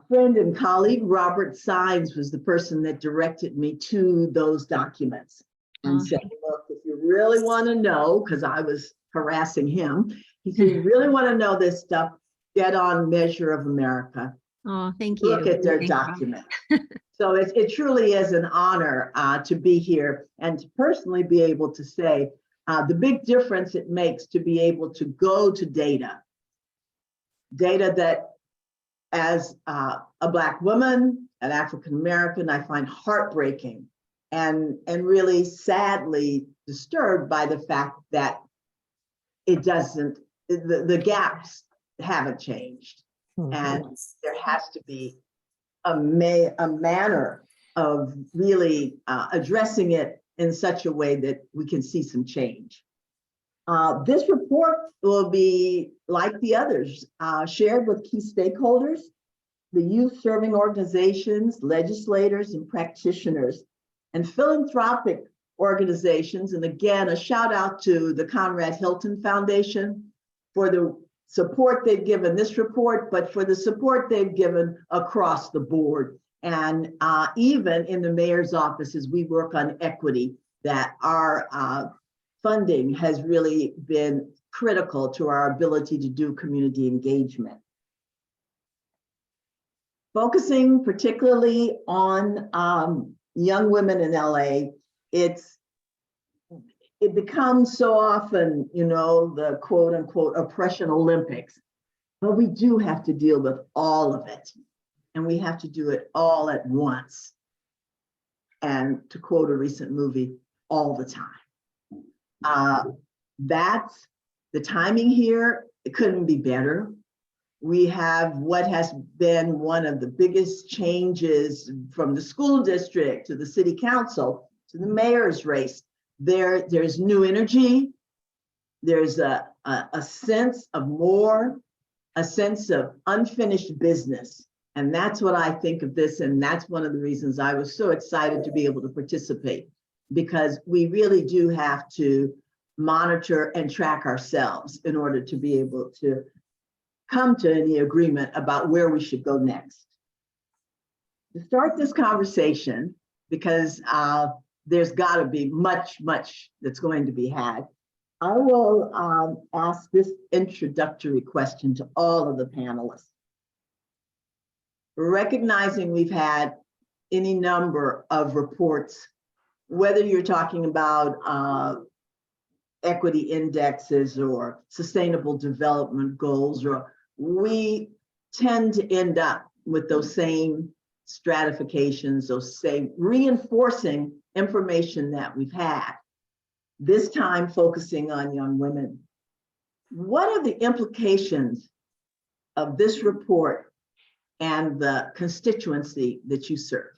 friend and colleague, Robert Sines, was the person that directed me to those documents and said, look, if you really want to know, because I was harassing him, he said, you really want to know this stuff, get on Measure of America. Oh, thank you. Look at their Thank you. document. So it truly is an honor to be here and to personally be able to say the big difference it makes to be able to go to data that as a Black woman, an African-American, I find heartbreaking and really sadly disturbed by the fact that it doesn't, the gaps haven't changed. And there has to be a manner of really addressing it in such a way that we can see some change. This report will be, like the others, shared with key stakeholders, the youth serving organizations, legislators, and practitioners, and philanthropic organizations. And again, a shout out to the Conrad Hilton Foundation for the support they've given this report, but for the support they've given across the board. And even in the mayor's office, as we work on equity, that our funding has really been critical to our ability to do community engagement. Focusing particularly on young women in LA, it becomes so often, you know, the quote unquote oppression Olympics, but we do have to deal with all of it. And we have to do it all at once. And to quote a recent movie, all the time. That's the timing here. It couldn't be better. We have what has been one of the biggest changes from the school district to the city council to the mayor's race. There's new energy. There's a sense of more, a sense of unfinished business. And that's what I think of this. And that's one of the reasons I was so excited to be able to participate, because we really do have to monitor and track ourselves in order to be able to come to any agreement about where we should go next. To start this conversation, because there's got to be much that's going to be had, I will ask this introductory question to all of the panelists. Recognizing we've had any number of reports, whether you're talking about equity indexes or sustainable development goals, or we tend to end up with those same stratifications, those same reinforcing information that we've had, this time focusing on young women. What are the implications of this report and the constituency that you serve.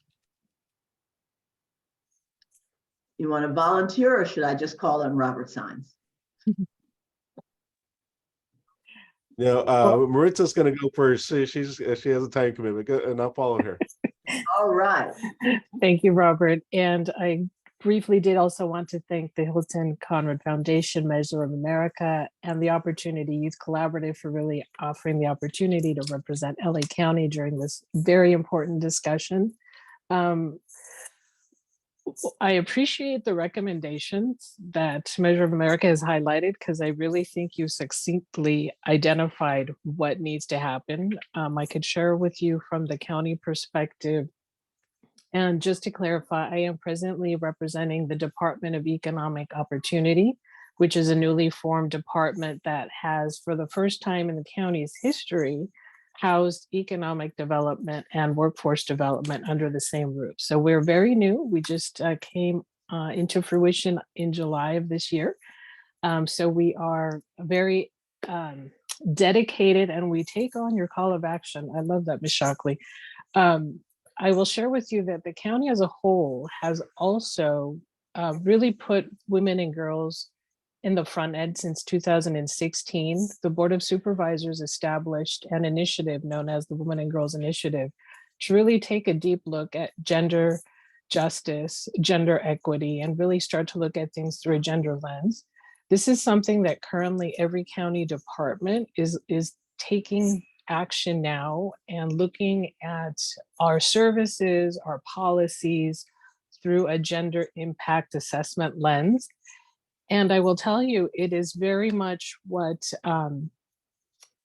You want to volunteer, or should I just call on Robert Sines? Maritza's going to go first. She has a time commitment, and I'll follow her. All right. Thank you, Robert. And I briefly did also want to thank the Hilton Conrad Foundation, Measure of America, and the Opportunity Youth Collaborative for really offering the opportunity to represent LA County during this very important discussion. I appreciate the recommendations that Measure of America has highlighted, because I really think you succinctly identified what needs to happen. I could share with you from the county perspective. And just to clarify, I am presently representing the Department of Economic Opportunity, which is a newly formed department that has, for the first time in the county's history, housed economic development and workforce development under the same roof. So we're very new. We just came into fruition in July of this year. So we are very dedicated, and we take on your call of action. I love that, Ms. Shockley. I will share with you that the county as a whole has also really put women and girls in the front end since 2016. The Board of Supervisors established an initiative known as the Women and Girls Initiative to really take a deep look at gender justice, gender equity, and really start to look at things through a gender lens. This is something that currently every county department is taking action now and looking at our services, our policies through a gender impact assessment lens. And I will tell you, it is very much what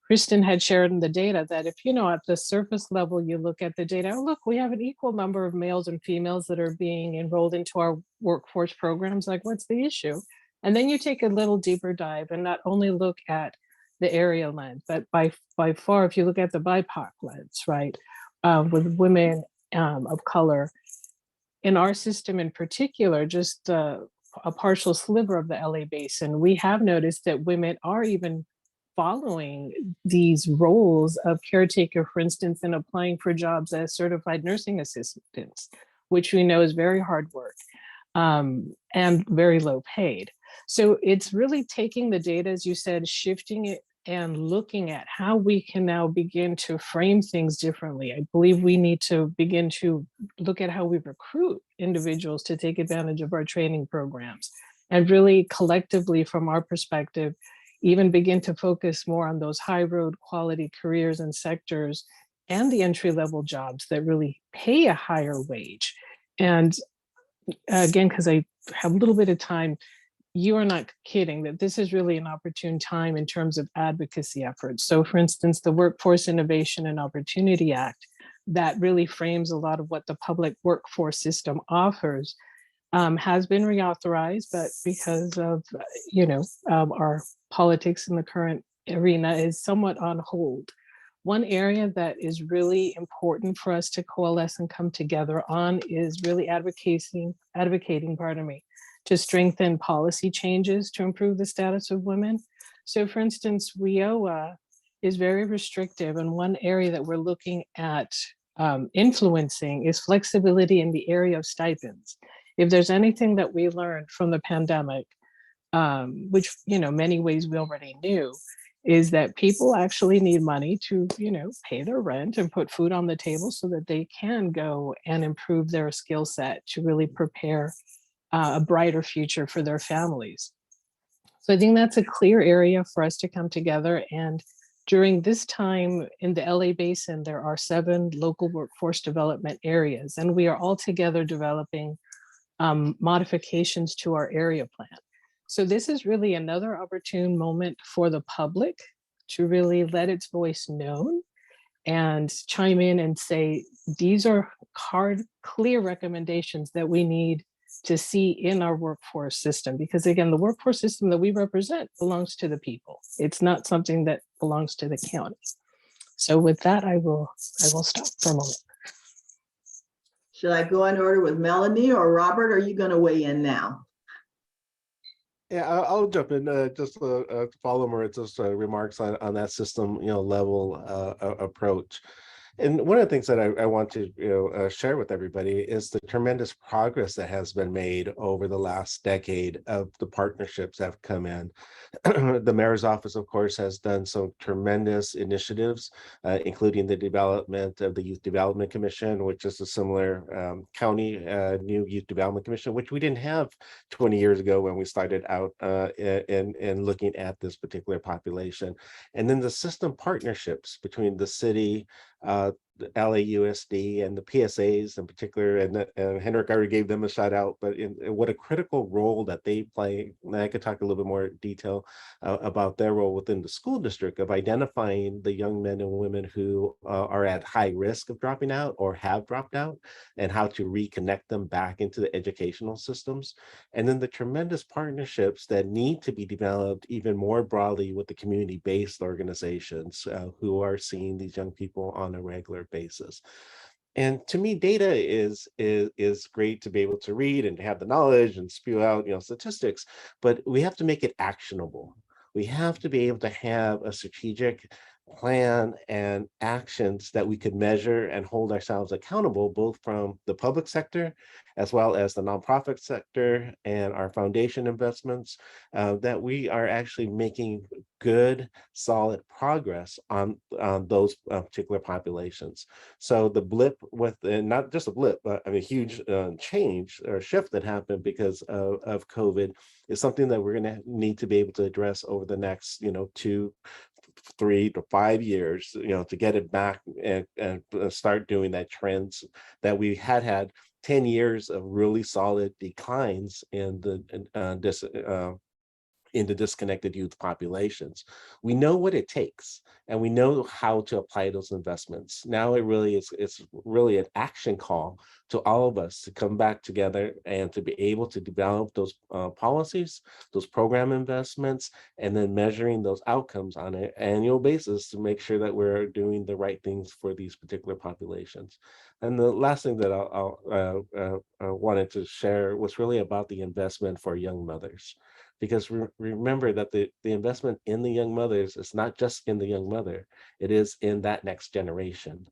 Kristen had shared in the data, that if, at the surface level, you look at the data, oh, look, we have an equal number of males and females that are being enrolled into our workforce programs. Like, what's the issue? And then you take a little deeper dive and not only look at the area lens, but by far, if you look at the BIPOC lens, right, with women of color, in our system in particular, just a partial sliver of the LA basin, we have noticed that women are even following these roles of caretaker, for instance, and applying for jobs as certified nursing assistants, which we know is very hard work and very low paid. So it's really taking the data, as you said, shifting it and looking at how we can now begin to frame things differently. I believe we need to begin to look at how we recruit individuals to take advantage of our training programs, and really collectively, from our perspective, even begin to focus more on those high road quality careers and sectors and the entry-level jobs that really pay a higher wage. And again, because I have a little bit of time, you are not kidding that this is really an opportune time in terms of advocacy efforts. So for instance, the Workforce Innovation and Opportunity Act, that really frames a lot of what the public workforce system offers, has been reauthorized, but because of, our politics in the current arena is somewhat on hold. One area that is really important for us to coalesce and come together on is really advocating, to strengthen policy changes to improve the status of women. So for instance, WIOA is very restrictive, and one area that we're looking at influencing is flexibility in the area of stipends. If there's anything that we learned from the pandemic, which, many ways we already knew, is that people actually need money to, pay their rent and put food on the table so that they can go and improve their skill set to really prepare a brighter future for their families. So I think that's a clear area for us to come together. And during this time in the LA Basin, there are 7 local workforce development areas, and we are all together developing modifications to our area plan. So this is really another opportune moment for the public to really let its voice known and chime in and say, these are hard, clear recommendations that we need to see in our workforce system. Because again, the workforce system that we represent belongs to the people. It's not something that belongs to the county. So with that, I will stop for a moment. Should I go in order with Melanie or Robert? Are you going to weigh in now? Yeah, I'll jump in just to follow Maritza's remarks on that system, level approach. And one of the things that I want to share with everybody is the tremendous progress that has been made over the last decade of the partnerships that have come in. The mayor's office, of course, has done some tremendous initiatives, including the development of the Youth Development Commission, which is a similar county new Youth Development Commission, which we didn't have 20 years ago when we started out in looking at this particular population. And then the system partnerships between the city, the LAUSD and the PSAs in particular, and Henrik already gave them a shout out, but in what a critical role that they play. And I could talk a little bit more detail about their role within the school district of identifying the young men and women who are at high risk of dropping out or have dropped out, and how to reconnect them back into the educational systems. And then the tremendous partnerships that need to be developed even more broadly with the community-based organizations who are seeing these young people on a regular basis. And to me, data is great to be able to read and to have the knowledge and spew out, statistics, but we have to make it actionable. We have to be able to have a strategic plan and actions that we could measure and hold ourselves accountable, both from the public sector as well as the nonprofit sector and our foundation investments, that we are actually making good, solid progress on those particular populations. So the blip not just a blip, but a huge change or shift that happened because of COVID is something that we're going to need to be able to address over the next, 2, 3 to 5 years, to get it back and start doing that trends that we had 10 years of really solid declines in the disconnected youth populations. We know what it takes, and we know how to apply those investments. Now it's really an action call to all of us to come back together and to be able to develop those policies, those program investments, and then measuring those outcomes on an annual basis to make sure that we're doing the right things for these particular populations. And the last thing that I wanted to share was really about the investment for young mothers. Because remember that the investment in the young mothers is not just in the young mother, it is in that next generation.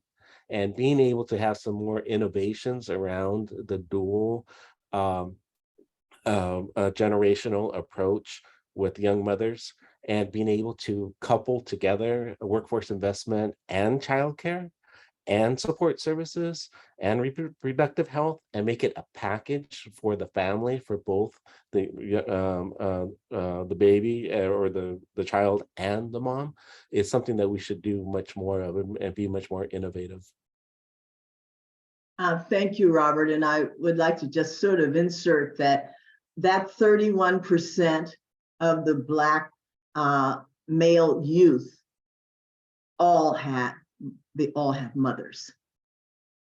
And being able to have some more innovations around the dual generational approach with young mothers, and being able to couple together a workforce investment and childcare and support services and reproductive health, and make it a package for the family, for both the baby or the child and the mom, is something that we should do much more of and be much more innovative. Thank you, Robert. And I would like to just sort of insert that 31% of the Black male youth they all have mothers.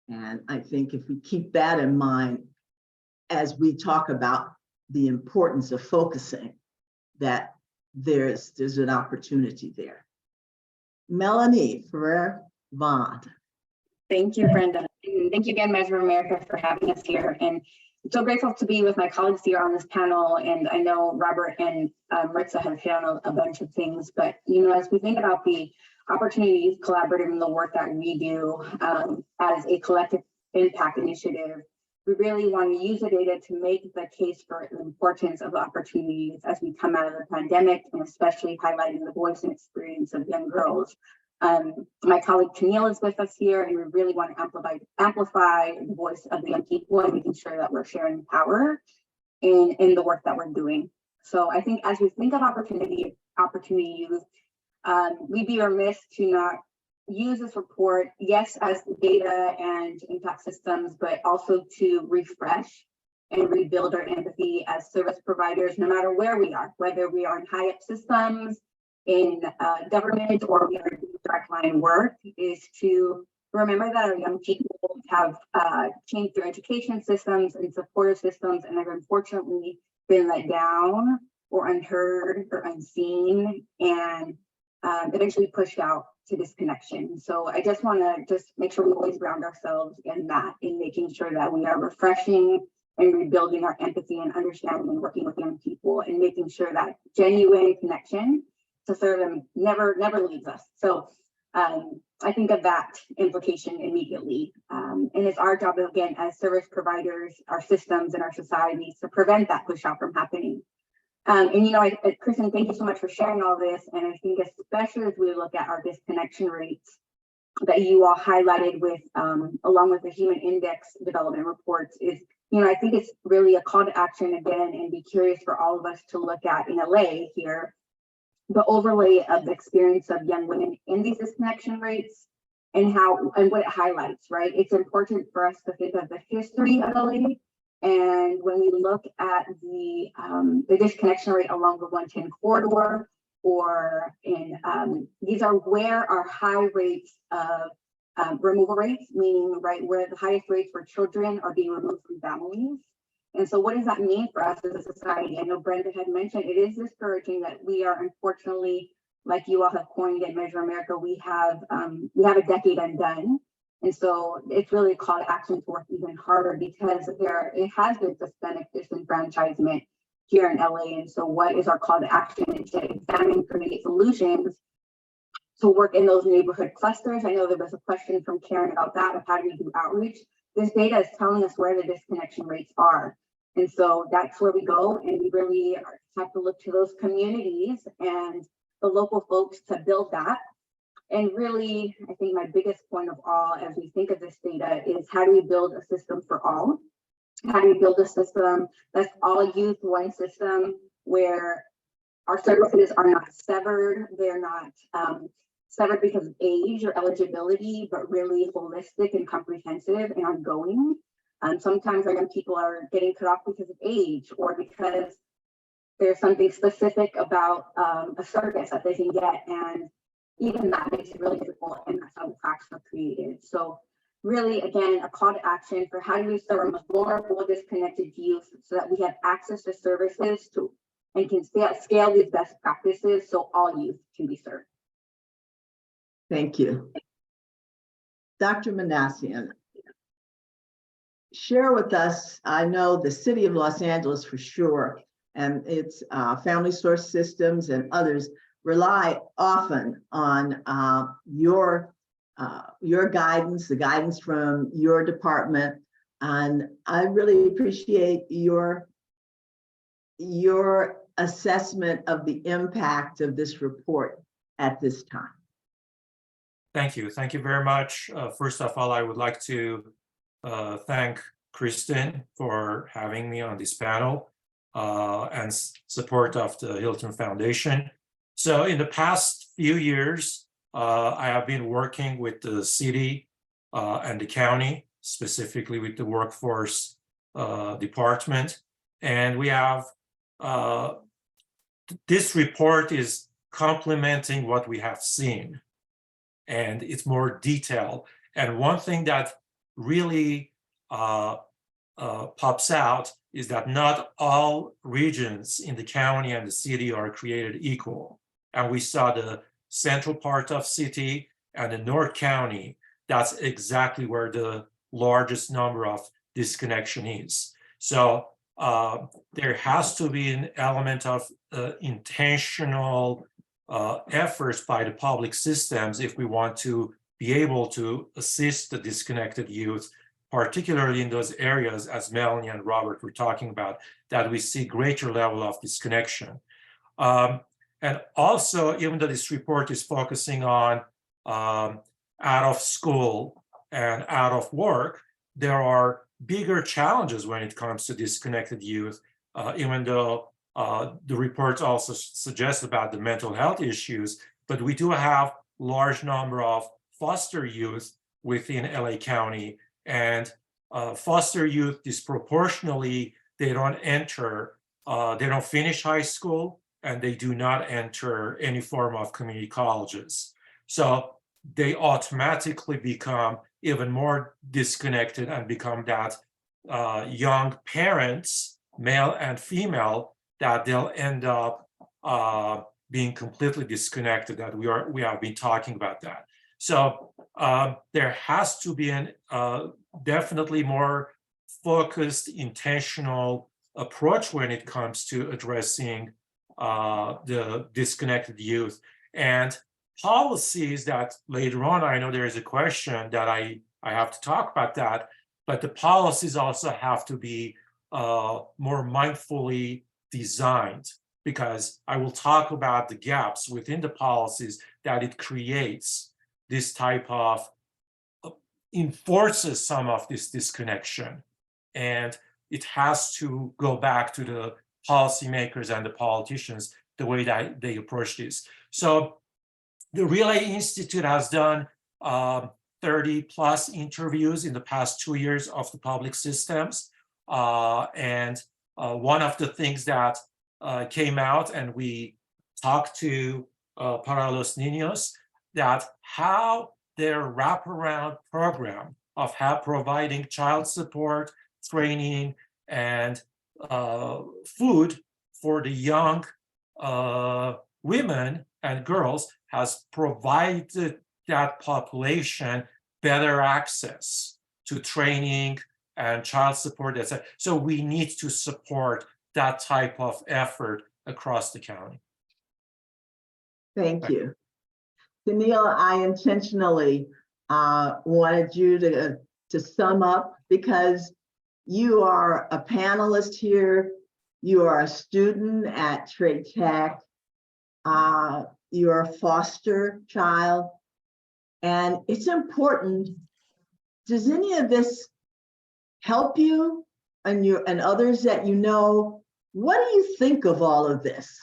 And I think if we keep that in mind as we talk about the importance of focusing, that there's an opportunity there. Melanie Ferrer-Vaughn. Thank you, Brenda. And thank you again, Measure of America, for having us here. And I'm so grateful to be with my colleagues here on this panel. And I know Robert and Maritza have hit on a bunch of things, but as we think about the Opportunity Youth Collaborative and the work that we do as a collective impact initiative, we really want to use the data to make the case for the importance of opportunities as we come out of the pandemic, and especially highlighting the voice and experience of young girls. My colleague Camille is with us here, and we really want to amplify the voice of the young people and making sure that we're sharing power in the work that we're doing. So I think as we think of opportunity youth, we'd be remiss to not use this report, yes, as data and impact systems, but also to refresh and rebuild our empathy as service providers, no matter where we are, whether we are in high-up systems, in government, or we are doing direct line work, is to remember that our young people have changed their education systems and supportive systems, and have unfortunately been let down or unheard or unseen, and eventually pushed out to disconnection. So I just want to make sure we always ground ourselves in that, in making sure that we are refreshing and rebuilding our empathy and understanding and working with young people, and making sure that genuine connection to serve them never leaves us. So I think of that implication immediately. And it's our job, again, as service providers, our systems and our societies to prevent that push out from happening. And, you know, Kristen, thank you so much for sharing all this. And I think especially as we look at our disconnection rates that you all highlighted with, along with the Human Index development reports is, you know, I think it's really a call to action again, and be curious for all of us to look at in LA here, the overlay of the experience of young women in these disconnection rates and what it highlights, right? It's important for us to think of the history of LA. And when we look at the disconnection rate along the 110 corridor, or in these are where our high rates of removal rates, meaning right where the highest rates for children are being removed from families. And so what does that mean for us as a society? I know Brenda had mentioned it is discouraging that we are, unfortunately, like you all have coined at Measure America, we have a decade undone. And so it's really a call to action to work even harder, because it has been systemic disenfranchisement here in LA. And so what is our call to action? To examine, create solutions to work in those neighborhood clusters. I know there was a question from Karen about that, of how do we do outreach? This data is telling us where the disconnection rates are. And so that's where we go, and we really have to look to those communities and the local folks to build that. And really, I think my biggest point of all, as we think of this data, is how do we build a system for all? How do we build a system that's all youth, one system, where our services are not severed, they're not severed because of age or eligibility, but really holistic and comprehensive and ongoing. Sometimes our young people are getting cut off because of age, or because there's something specific about a service that they can get, and even that makes it really difficult, and that's how the cracks are created. So really, again, a call to action for how do we serve our most vulnerable, disconnected youth so that we have access to services and can scale these best practices so all youth can be served. Thank you. Dr. Manassian, share with us, I know the city of Los Angeles for sure, and its family source systems and others rely often on your guidance, the guidance from your department. And I really appreciate your assessment of the impact of this report at this time. Thank you. Thank you very much. First of all, I would like to thank Kristen for having me on this panel and support of the Hilton Foundation. So in the past few years, I have been working with the city and the county, specifically with the workforce department. And we have, this report is complementing what we have seen, and it's more detailed. And one thing that really pops out is that not all regions in the county and the city are created equal. And we saw the central part of city and the North County, that's exactly where the largest number of disconnection is. So there has to be an element of intentional efforts by the public systems if we want to be able to assist the disconnected youth, particularly in those areas, as Melanie and Robert were talking about, that we see greater level of disconnection. And also, even though this report is focusing on out of school and out of work, there are bigger challenges when it comes to disconnected youth, even though the report also suggests about the mental health issues, but we do have large number of foster youth within LA County, and foster youth disproportionately, they don't finish high school, and they do not enter any form of community colleges. So they automatically become even more disconnected and become that young parents, male and female, that they'll end up being completely disconnected, that we have been talking about that. So there has to be an definitely more focused, intentional approach when it comes to addressing the disconnected youth. And policies that later on, I know there is a question that I have to talk about that, but the policies also have to be more mindfully designed, because I will talk about the gaps within the policies that it creates this type of enforces some of this disconnection. And it has to go back to the policymakers and the politicians, the way that they approach this. So the Relay Institute has done 30 plus interviews in the past 2 years of the public systems. And one of the things that came out, and we talked to Para los Niños, that how their wraparound program of providing child support, training, and food for the young women and girls has provided that population better access to training and child support, etc. So we need to support that type of effort across the county. Thank you. Danielle, I intentionally wanted you to sum up, because you are a panelist here. You are a student at Trade Tech. You are a foster child. And it's important. Does any of this help you and others that you know? What do you think of all of this?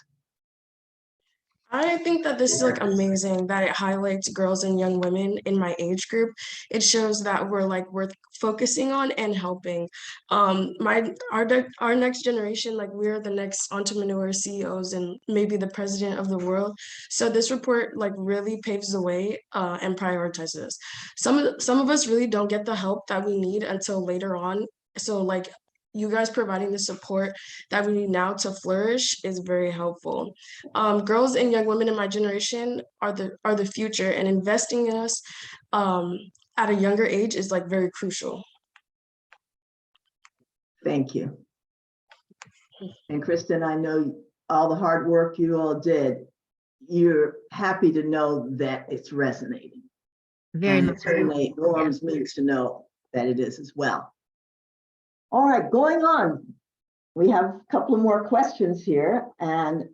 I think that this is like amazing that it highlights girls and young women in my age group. It shows that we're worth focusing on and helping. Our next generation, like we're the next entrepreneurs, CEOs, and maybe the president of the world. So this report really paves the way and prioritizes. Some of us really don't get the help that we need until later on. So you guys providing the support that we need now to flourish is very helpful. Girls and young women in my generation are the future, and investing in us at a younger age is very crucial. Thank you. And Kristen, I know all the hard work you all did. You're happy to know that it's resonating. Very And much. certainly Norms needs to know that it is as well. All right, going on. We have a couple of more questions here. And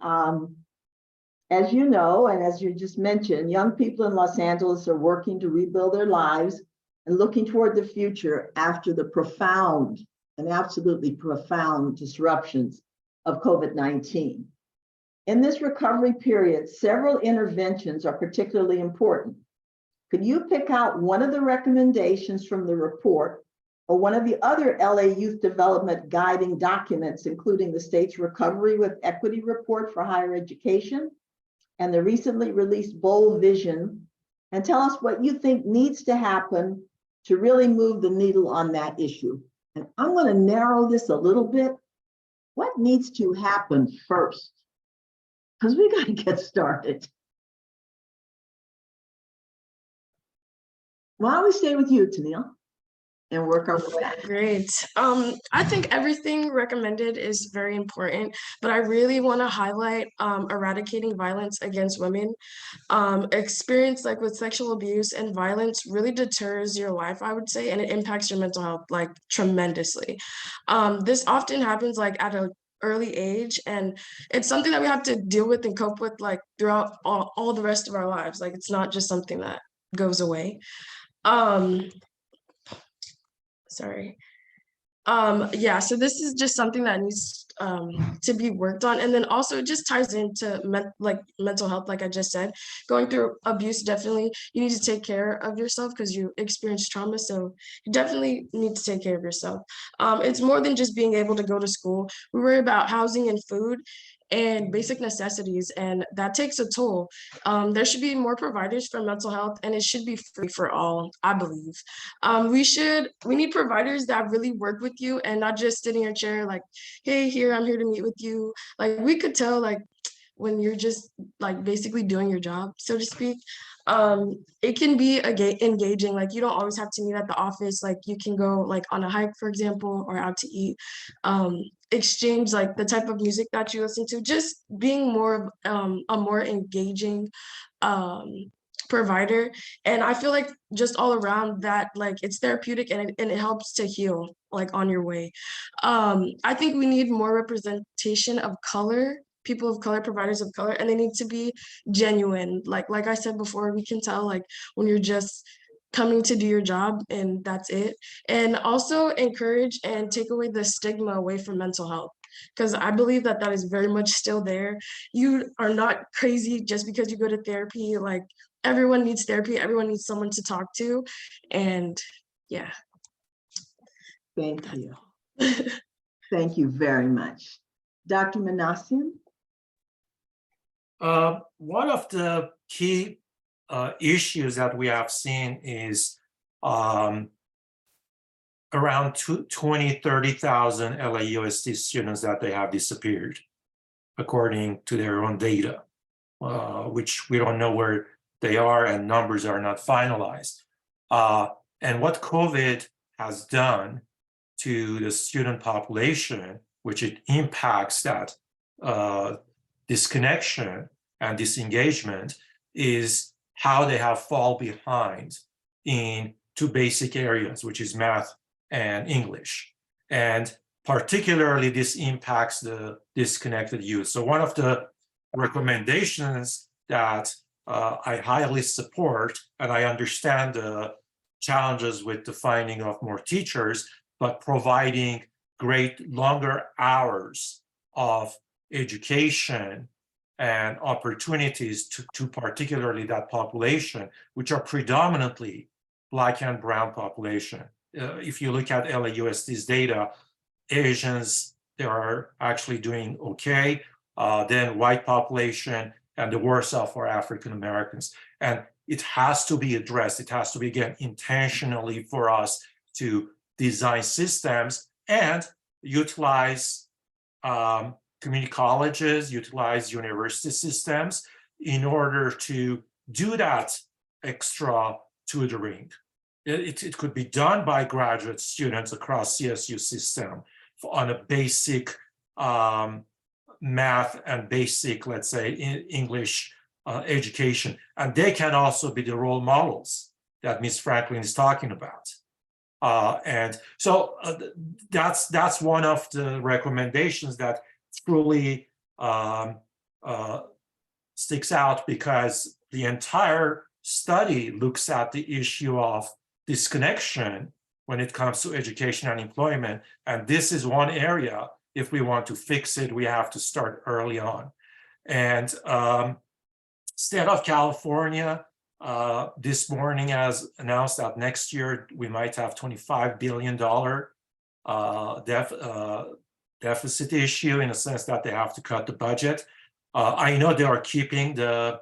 as you know, and as you just mentioned, young people in Los Angeles are working to rebuild their lives and looking toward the future after the profound and absolutely profound disruptions of COVID-19. In this recovery period, several interventions are particularly important. Could you pick out one of the recommendations from the report or one of the other LA Youth Development guiding documents, including the state's Recovery with Equity Report for Higher Education and the recently released Bold Vision, and tell us what you think needs to happen to really move the needle on that issue? And I'm going to narrow this a little bit. What needs to happen first? Because we got to get started. Why don't we stay with you, Tennille, and work our way back? Great. I think everything recommended is very important, but I really want to highlight eradicating violence against women. Experience with sexual abuse and violence really deters your life, I would say, and it impacts your mental health tremendously. This often happens at an early age, and it's something that we have to deal with and cope with throughout all the rest of our lives. It's not just something that goes away. Sorry. Yeah, so this is just something that needs to be worked on. And then also it just ties into mental health, like I just said. Going through abuse, definitely you need to take care of yourself because you experience trauma. So you definitely need to take care of yourself. It's more than just being able to go to school. We worry about housing and food and basic necessities, and that takes a toll. There should be more providers for mental health, and it should be free for all, I believe. We need providers that really work with you and not just sit in your chair hey, I'm here to meet with you. We could tell when you're just basically doing your job, so to speak. It can be engaging. You don't always have to meet at the office. You can go on a hike, for example, or out to eat. Exchange the type of music that you listen to, just being more a more engaging provider. And I feel like just all around that, like it's therapeutic and it helps to heal like on your way. I think we need more representation of color, people of color, providers of color, and they need to be genuine. Like I said before, we can tell like when you're just coming to do your job and that's it. And also encourage and take away the stigma away from mental health, because I believe that that is very much still there. You are not crazy just because you go to therapy. Like everyone needs therapy, everyone needs someone to talk to. And yeah. Thank you. Thank you very much. Dr. Manassian? One of the key issues that we have seen is around 30,000 LAUSD students that they have disappeared, according to their own data, which we don't know where they are and numbers are not finalized. And what COVID has done to the student population, which it impacts that disconnection and disengagement, is how they have fall behind in two basic areas, which is math and English. And particularly this impacts the disconnected youth. So one of the recommendations that I highly support, and I understand the challenges with the finding of more teachers, but providing great longer hours of education and opportunities to particularly that population, which are predominantly Black and brown population. If you look at LAUSD's data, Asians, they are actually doing okay, then white population, and the worst off are African Americans. And it has to be addressed. It has to be, again, intentionally for us to design systems and utilize community colleges, utilize university systems in order to do that extra tutoring. It could be done by graduate students across CSU system on a basic math and basic, let's say, English education. And they can also be the role models that Ms. Franklin is talking about. And so that's one of the recommendations that truly sticks out, because the entire study looks at the issue of disconnection when it comes to education and employment. And this is one area, if we want to fix it, we have to start early on. And State of California this morning has announced that next year we might have $25 billion deficit issue, in a sense that they have to cut the budget. I know they are keeping the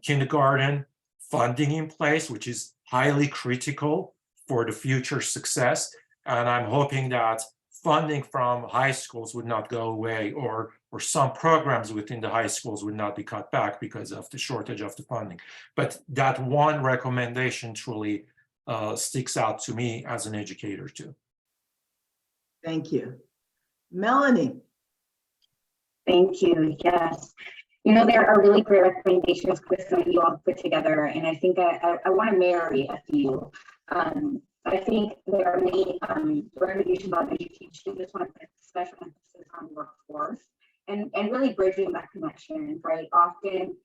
kindergarten funding in place, which is highly critical for the future success. And I'm hoping that funding from high schools would not go away, or some programs within the high schools would not be cut back because of the shortage of the funding. But that one recommendation truly sticks out to me as an educator too. Thank you. Melanie? Thank you. Yes. You know, there are really great recommendations, Chris, that you all put together, and I think I want to marry a few. I think there are many recommendations about education. Just want to put special emphasis on workforce and really bridging that connection, right? Often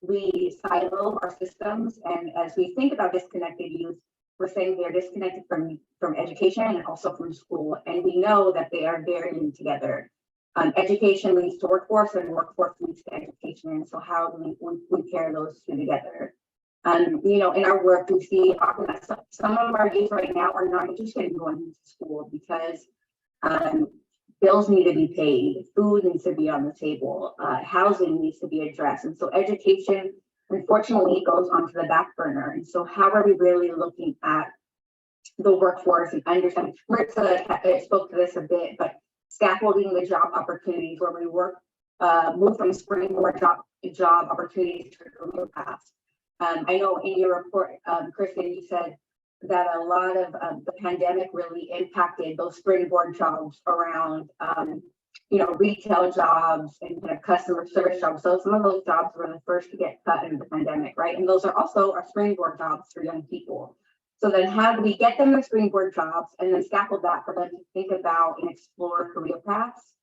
we silo our systems, and as we think about disconnected youth, we're saying they're disconnected from education and also from school, and we know that they are very linked together. Education leads to workforce, and workforce leads to education. And so how do we pair those two together? You know, in our work, we see often that some of our youth right now are not interested in going to school because bills need to be paid, food needs to be on the table, housing needs to be addressed. And so education, unfortunately, goes onto the back burner. And so how are we really looking at the workforce and understanding? Maritza spoke to this a bit, but scaffolding the job opportunities where we work, move from springboard job opportunities to career paths. I know in your report, Kristen, you said that a lot of the pandemic really impacted those springboard jobs around retail jobs and kind of customer service jobs. So some of those jobs were the first to get cut in the pandemic, right? And those are also our springboard jobs for young people. So then how do we get them the springboard jobs and then scaffold that for them to think about and explore career paths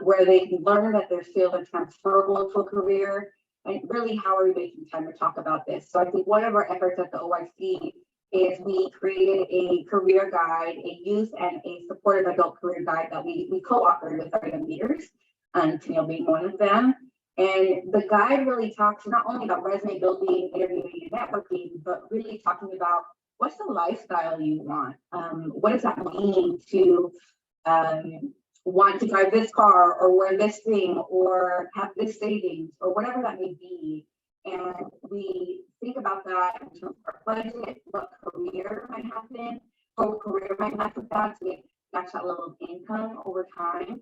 where they can learn that their skills are transferable to a career? And really, how are we making time to talk about this? So I think one of our efforts at the OIC is we created a career guide, a youth and a supportive adult career guide that we co-authored with our young leaders, Tennille being one of them. And the guide really talks not only about resume building, interviewing, and networking, but really talking about what's the lifestyle you want? What does that mean to want to drive this car or wear this thing or have this savings or whatever that may be? And we think about that in terms of our budget, what career might happen, or what career might have with that to match that level of income over time.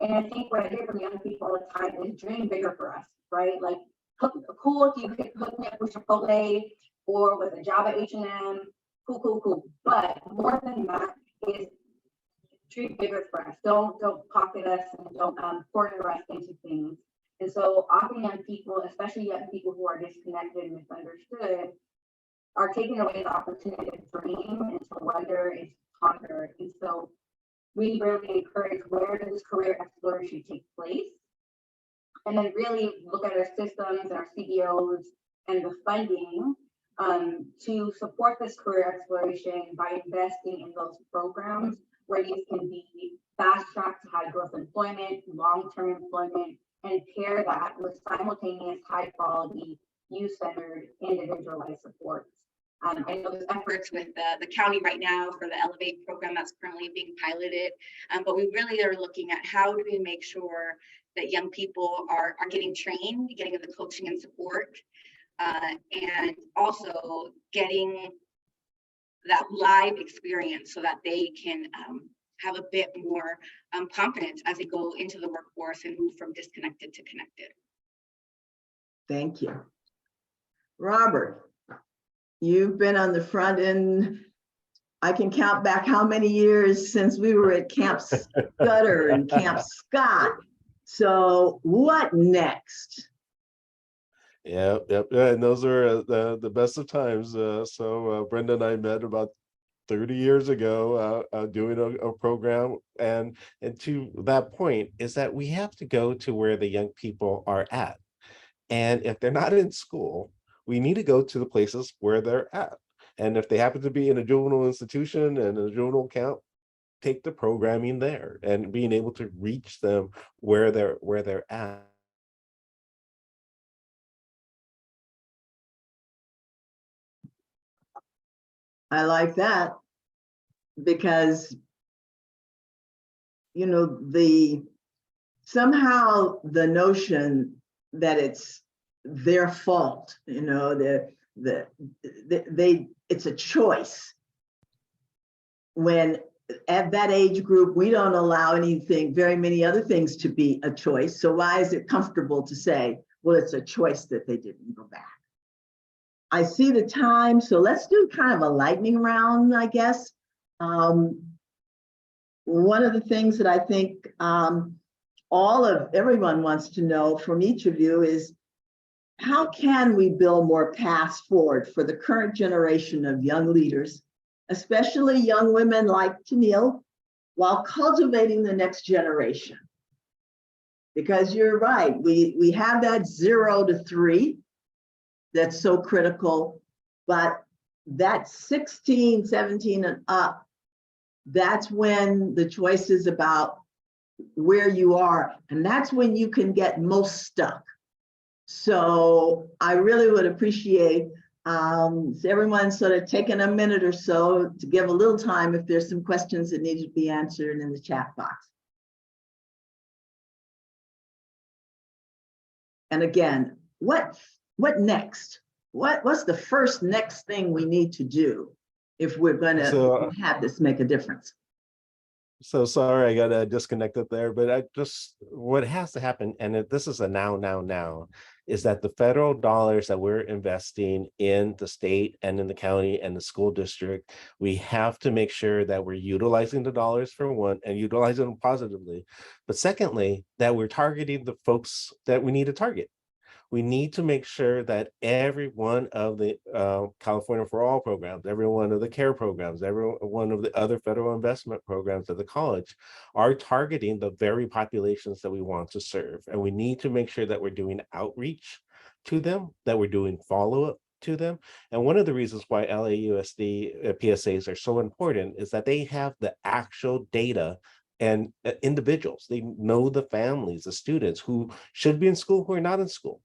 And I think what I hear from young people all the time is dream bigger for us, right? Like, cool if you could hook me up with Chipotle or with a job at H&M, cool. But more than that is dream bigger for us. Don't pocket us and don't corner us into things. And so often young people, especially young people who are disconnected and misunderstood, are taking away the opportunity to dream and to wonder and to ponder. And so we really encourage, where does this career exploration take place? And then really look at our systems and our CBOs and the funding to support this career exploration by investing in those programs where you can be fast tracked to high growth employment, long-term employment, and pair that with simultaneous high quality, youth-centered, individualized supports. I know there's efforts with the county right now for the Elevate program that's currently being piloted, but we really are looking at how do we make sure that young people are getting trained, getting the coaching and support, and also getting that live experience so that they can have a bit more confidence as they go into the workforce and move from disconnected to connected. Thank you. Robert, you've been on the front end. I can count back how many years since we were at Camp Scudder and Camp Scott. So what next? Yep. And those are the best of times. So Brenda and I met about 30 years ago doing a program. And to that point is that we have to go to where the young people are at. And if they're not in school, we need to go to the places where they're at. And if they happen to be in a juvenile institution and a juvenile camp, take the programming there and being able to reach them where they're at. I like that because, you know, somehow the notion that it's their fault, you know, it's a choice. When at that age group, we don't allow very many other things to be a choice. So why is it comfortable to say, well, it's a choice that they didn't go back? I see the time, so let's do kind of a lightning round, I guess. One of the things that I think everyone wants to know from each of you is, how can we build more paths forward for the current generation of young leaders, especially young women like Tennille, while cultivating the next generation? Because you're right, we have that 0 to 3 that's so critical, but that 16, 17 and up, that's when the choice is about where you are, and that's when you can get most stuck. So I really would appreciate everyone sort of taking a minute or so to give a little time if there's some questions that need to be answered in the chat box. And again, what next? What's the first next thing we need to do if we're going to have this make a difference? So sorry, I got disconnected there, but what has to happen, and this is a now, is that the federal dollars that we're investing in the state and in the county and the school district, we have to make sure that we're utilizing the dollars for one and utilizing them positively. But secondly, that we're targeting the folks that we need to target. We need to make sure that every one of the California for All programs, every one of the CARE programs, every one of the other federal investment programs at the college are targeting the very populations that we want to serve. And we need to make sure that we're doing outreach to them, that we're doing follow-up to them. And one of the reasons why LAUSD PSAs are so important is that they have the actual data and individuals. They know the families, the students who should be in school, who are not in school.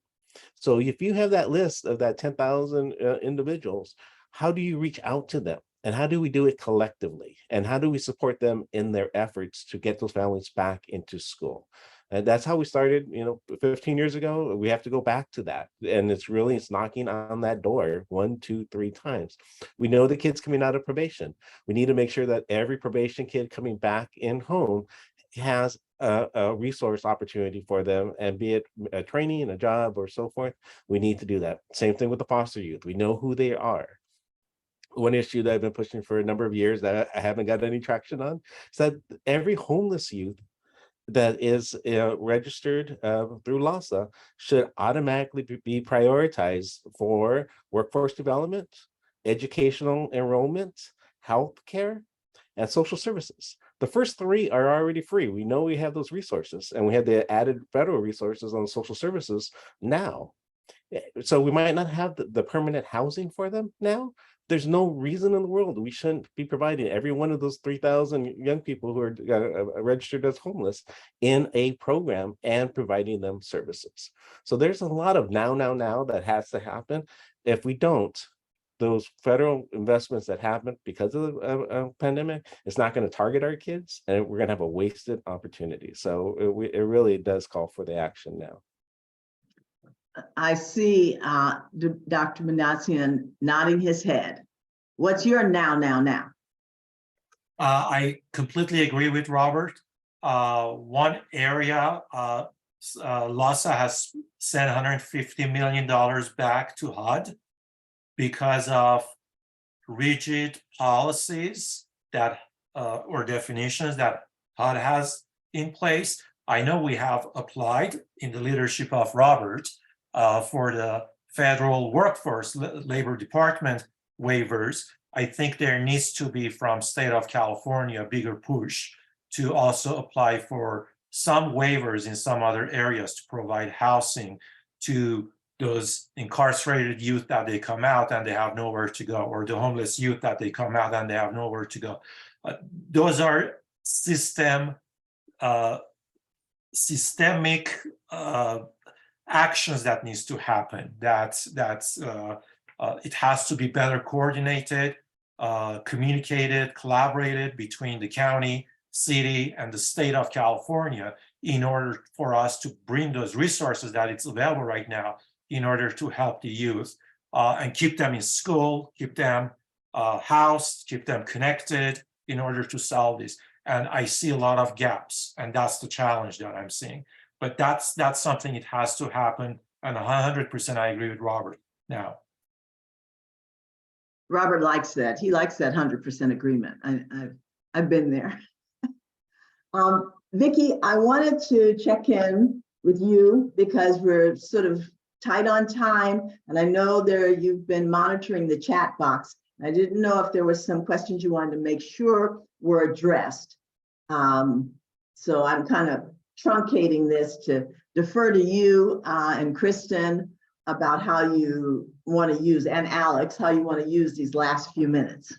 So if you have that list of that 10,000 individuals, how do you reach out to them? And how do we do it collectively? And how do we support them in their efforts to get those families back into school? And that's how we started, 15 years ago. We have to go back to that. And it's knocking on that door 1, 2, 3 times. We know the kids coming out of probation. We need to make sure that every probation kid coming back in home has a resource opportunity for them, and be it a training, a job, or so forth. We need to do that. Same thing with the foster youth. We know who they are. One issue that I've been pushing for a number of years that I haven't got any traction on is that every homeless youth that is registered through LAHSA should automatically be prioritized for workforce development, educational enrollment, healthcare, and social services. The first 3 are already free. We know we have those resources, and we have the added federal resources on social services now. So we might not have the permanent housing for them now. There's no reason in the world we shouldn't be providing every one of those 3,000 young people who are registered as homeless in a program and providing them services. So there's a lot of now that has to happen. If we don't, those federal investments that happen because of the pandemic, it's not going to target our kids, and we're going to have a wasted opportunity. So it really does call for the action now. I see Dr. Manassian nodding his head. What's your now? I completely agree with Robert. One area, LAHSA has sent $150 million back to HUD because of rigid policies that or definitions that HUD has in place. I know we have applied in the leadership of Robert for the federal workforce labor department waivers. I think there needs to be, from state of California, a bigger push to also apply for some waivers in some other areas to provide housing to those incarcerated youth that they come out and they have nowhere to go, or the homeless youth that they come out and they have nowhere to go. Those are systemic actions that needs to happen. It has to be better coordinated, communicated, collaborated between the county, city, and the state of California in order for us to bring those resources that it's available right now in order to help the youth and keep them in school, keep them housed, keep them connected in order to solve this. And I see a lot of gaps, and that's the challenge that I'm seeing. But that's something it has to happen, and 100% I agree with Robert now. Robert likes that. He likes that 100% agreement. I've been there. Vicki, I wanted to check in with you because we're sort of tight on time, and I know you've been monitoring the chat box. I didn't know if there were some questions you wanted to make sure were addressed. So I'm kind of truncating this to defer to you and Kristen about how you want to use, and Alex, how you want to use these last few minutes.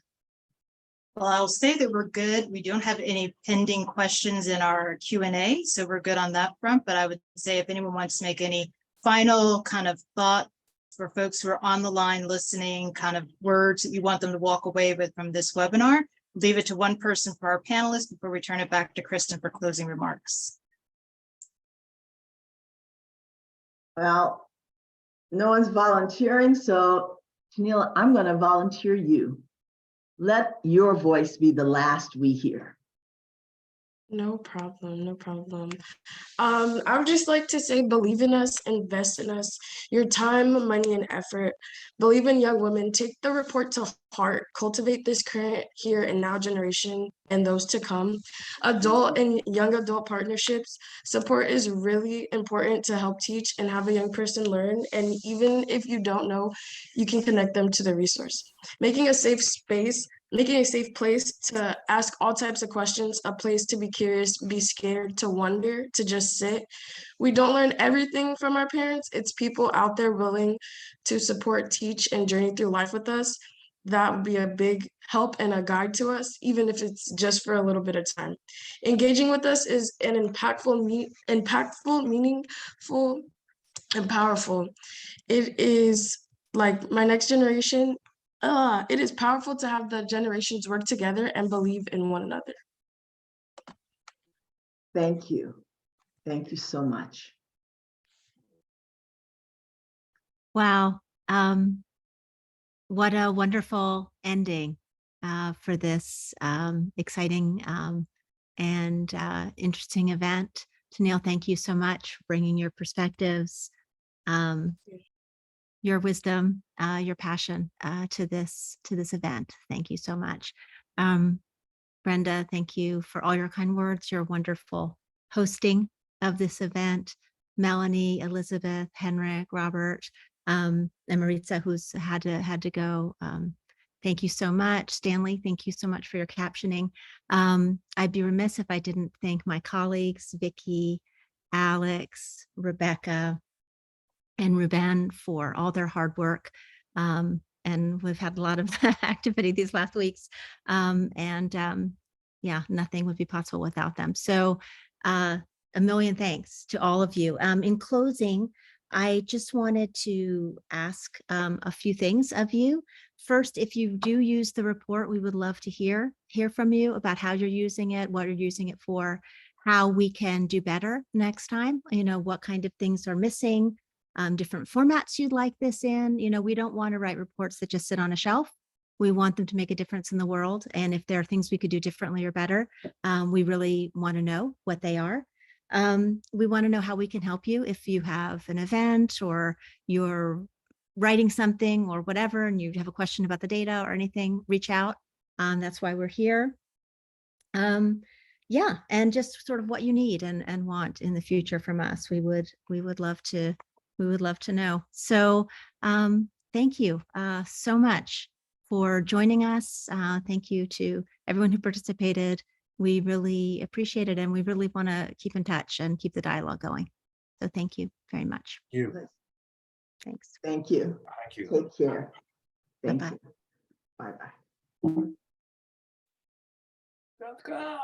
Well, I'll say that we're good. We don't have any pending questions in our Q&A, so we're good on that front. But I would say if anyone wants to make any final kind of thought for folks who are on the line listening, kind of words that you want them to walk away with from this webinar, leave it to one person for our panelists before we turn it back to Kristen for closing remarks. Well, no one's volunteering, so Tennille, I'm going to volunteer you. Let your voice be the last we hear. No problem, no problem. I would just like to say, believe in us, invest in us, your time, money, and effort. Believe in young women, take the report to heart, cultivate this current here and now generation and those to come. Adult and young adult partnerships, support is really important to help teach and have a young person learn. And even if you don't know, you can connect them to the resource. Making a safe place to ask all types of questions, a place to be curious, be scared, to wonder, to just sit. We don't learn everything from our parents. It's people out there willing to support, teach, and journey through life with us. That would be a big help and a guide to us, even if it's just for a little bit of time. Engaging with us is an impactful, meaningful, and powerful. It is like my next generation. It is powerful to have the generations work together and believe in one another. Thank you. Thank you so much. Wow. What a wonderful ending for this exciting and interesting event. Tennille, thank you so much for bringing your perspectives, your wisdom, your passion to this event. Thank you so much. Brenda, thank you for all your kind words, your wonderful hosting of this event. Melanie, Elizabeth, Henrik, Robert, and Maritza, who's had to go. Thank you so much. Stanley, thank you so much for your captioning. I'd be remiss if I didn't thank my colleagues, Vicky, Alex, Rebecca, and Ruben for all their hard work. And we've had a lot of activity these last weeks. Yeah, nothing would be possible without them. So a million thanks to all of you. In closing, I just wanted to ask a few things of you. First, if you do use the report, we would love to hear from you about how you're using it, what you're using it for, how we can do better next time, what kind of things are missing, different formats you'd like this in. We don't want to write reports that just sit on a shelf. We want them to make a difference in the world. And if there are things we could do differently or better, we really want to know what they are. We want to know how we can help you if you have an event or you're writing something or whatever, and you have a question about the data or anything, reach out. That's why we're here. Yeah, and just sort of what you need and want in the future from us. We would love to know. So thank you so much for joining us. Thank you to everyone who participated. We really appreciate it, and we really want to keep in touch and keep the dialogue going. So thank you very much. You. Thanks. Thank you. Thank you. Take care. Thank Bye-bye. you. Bye-bye. Let's go.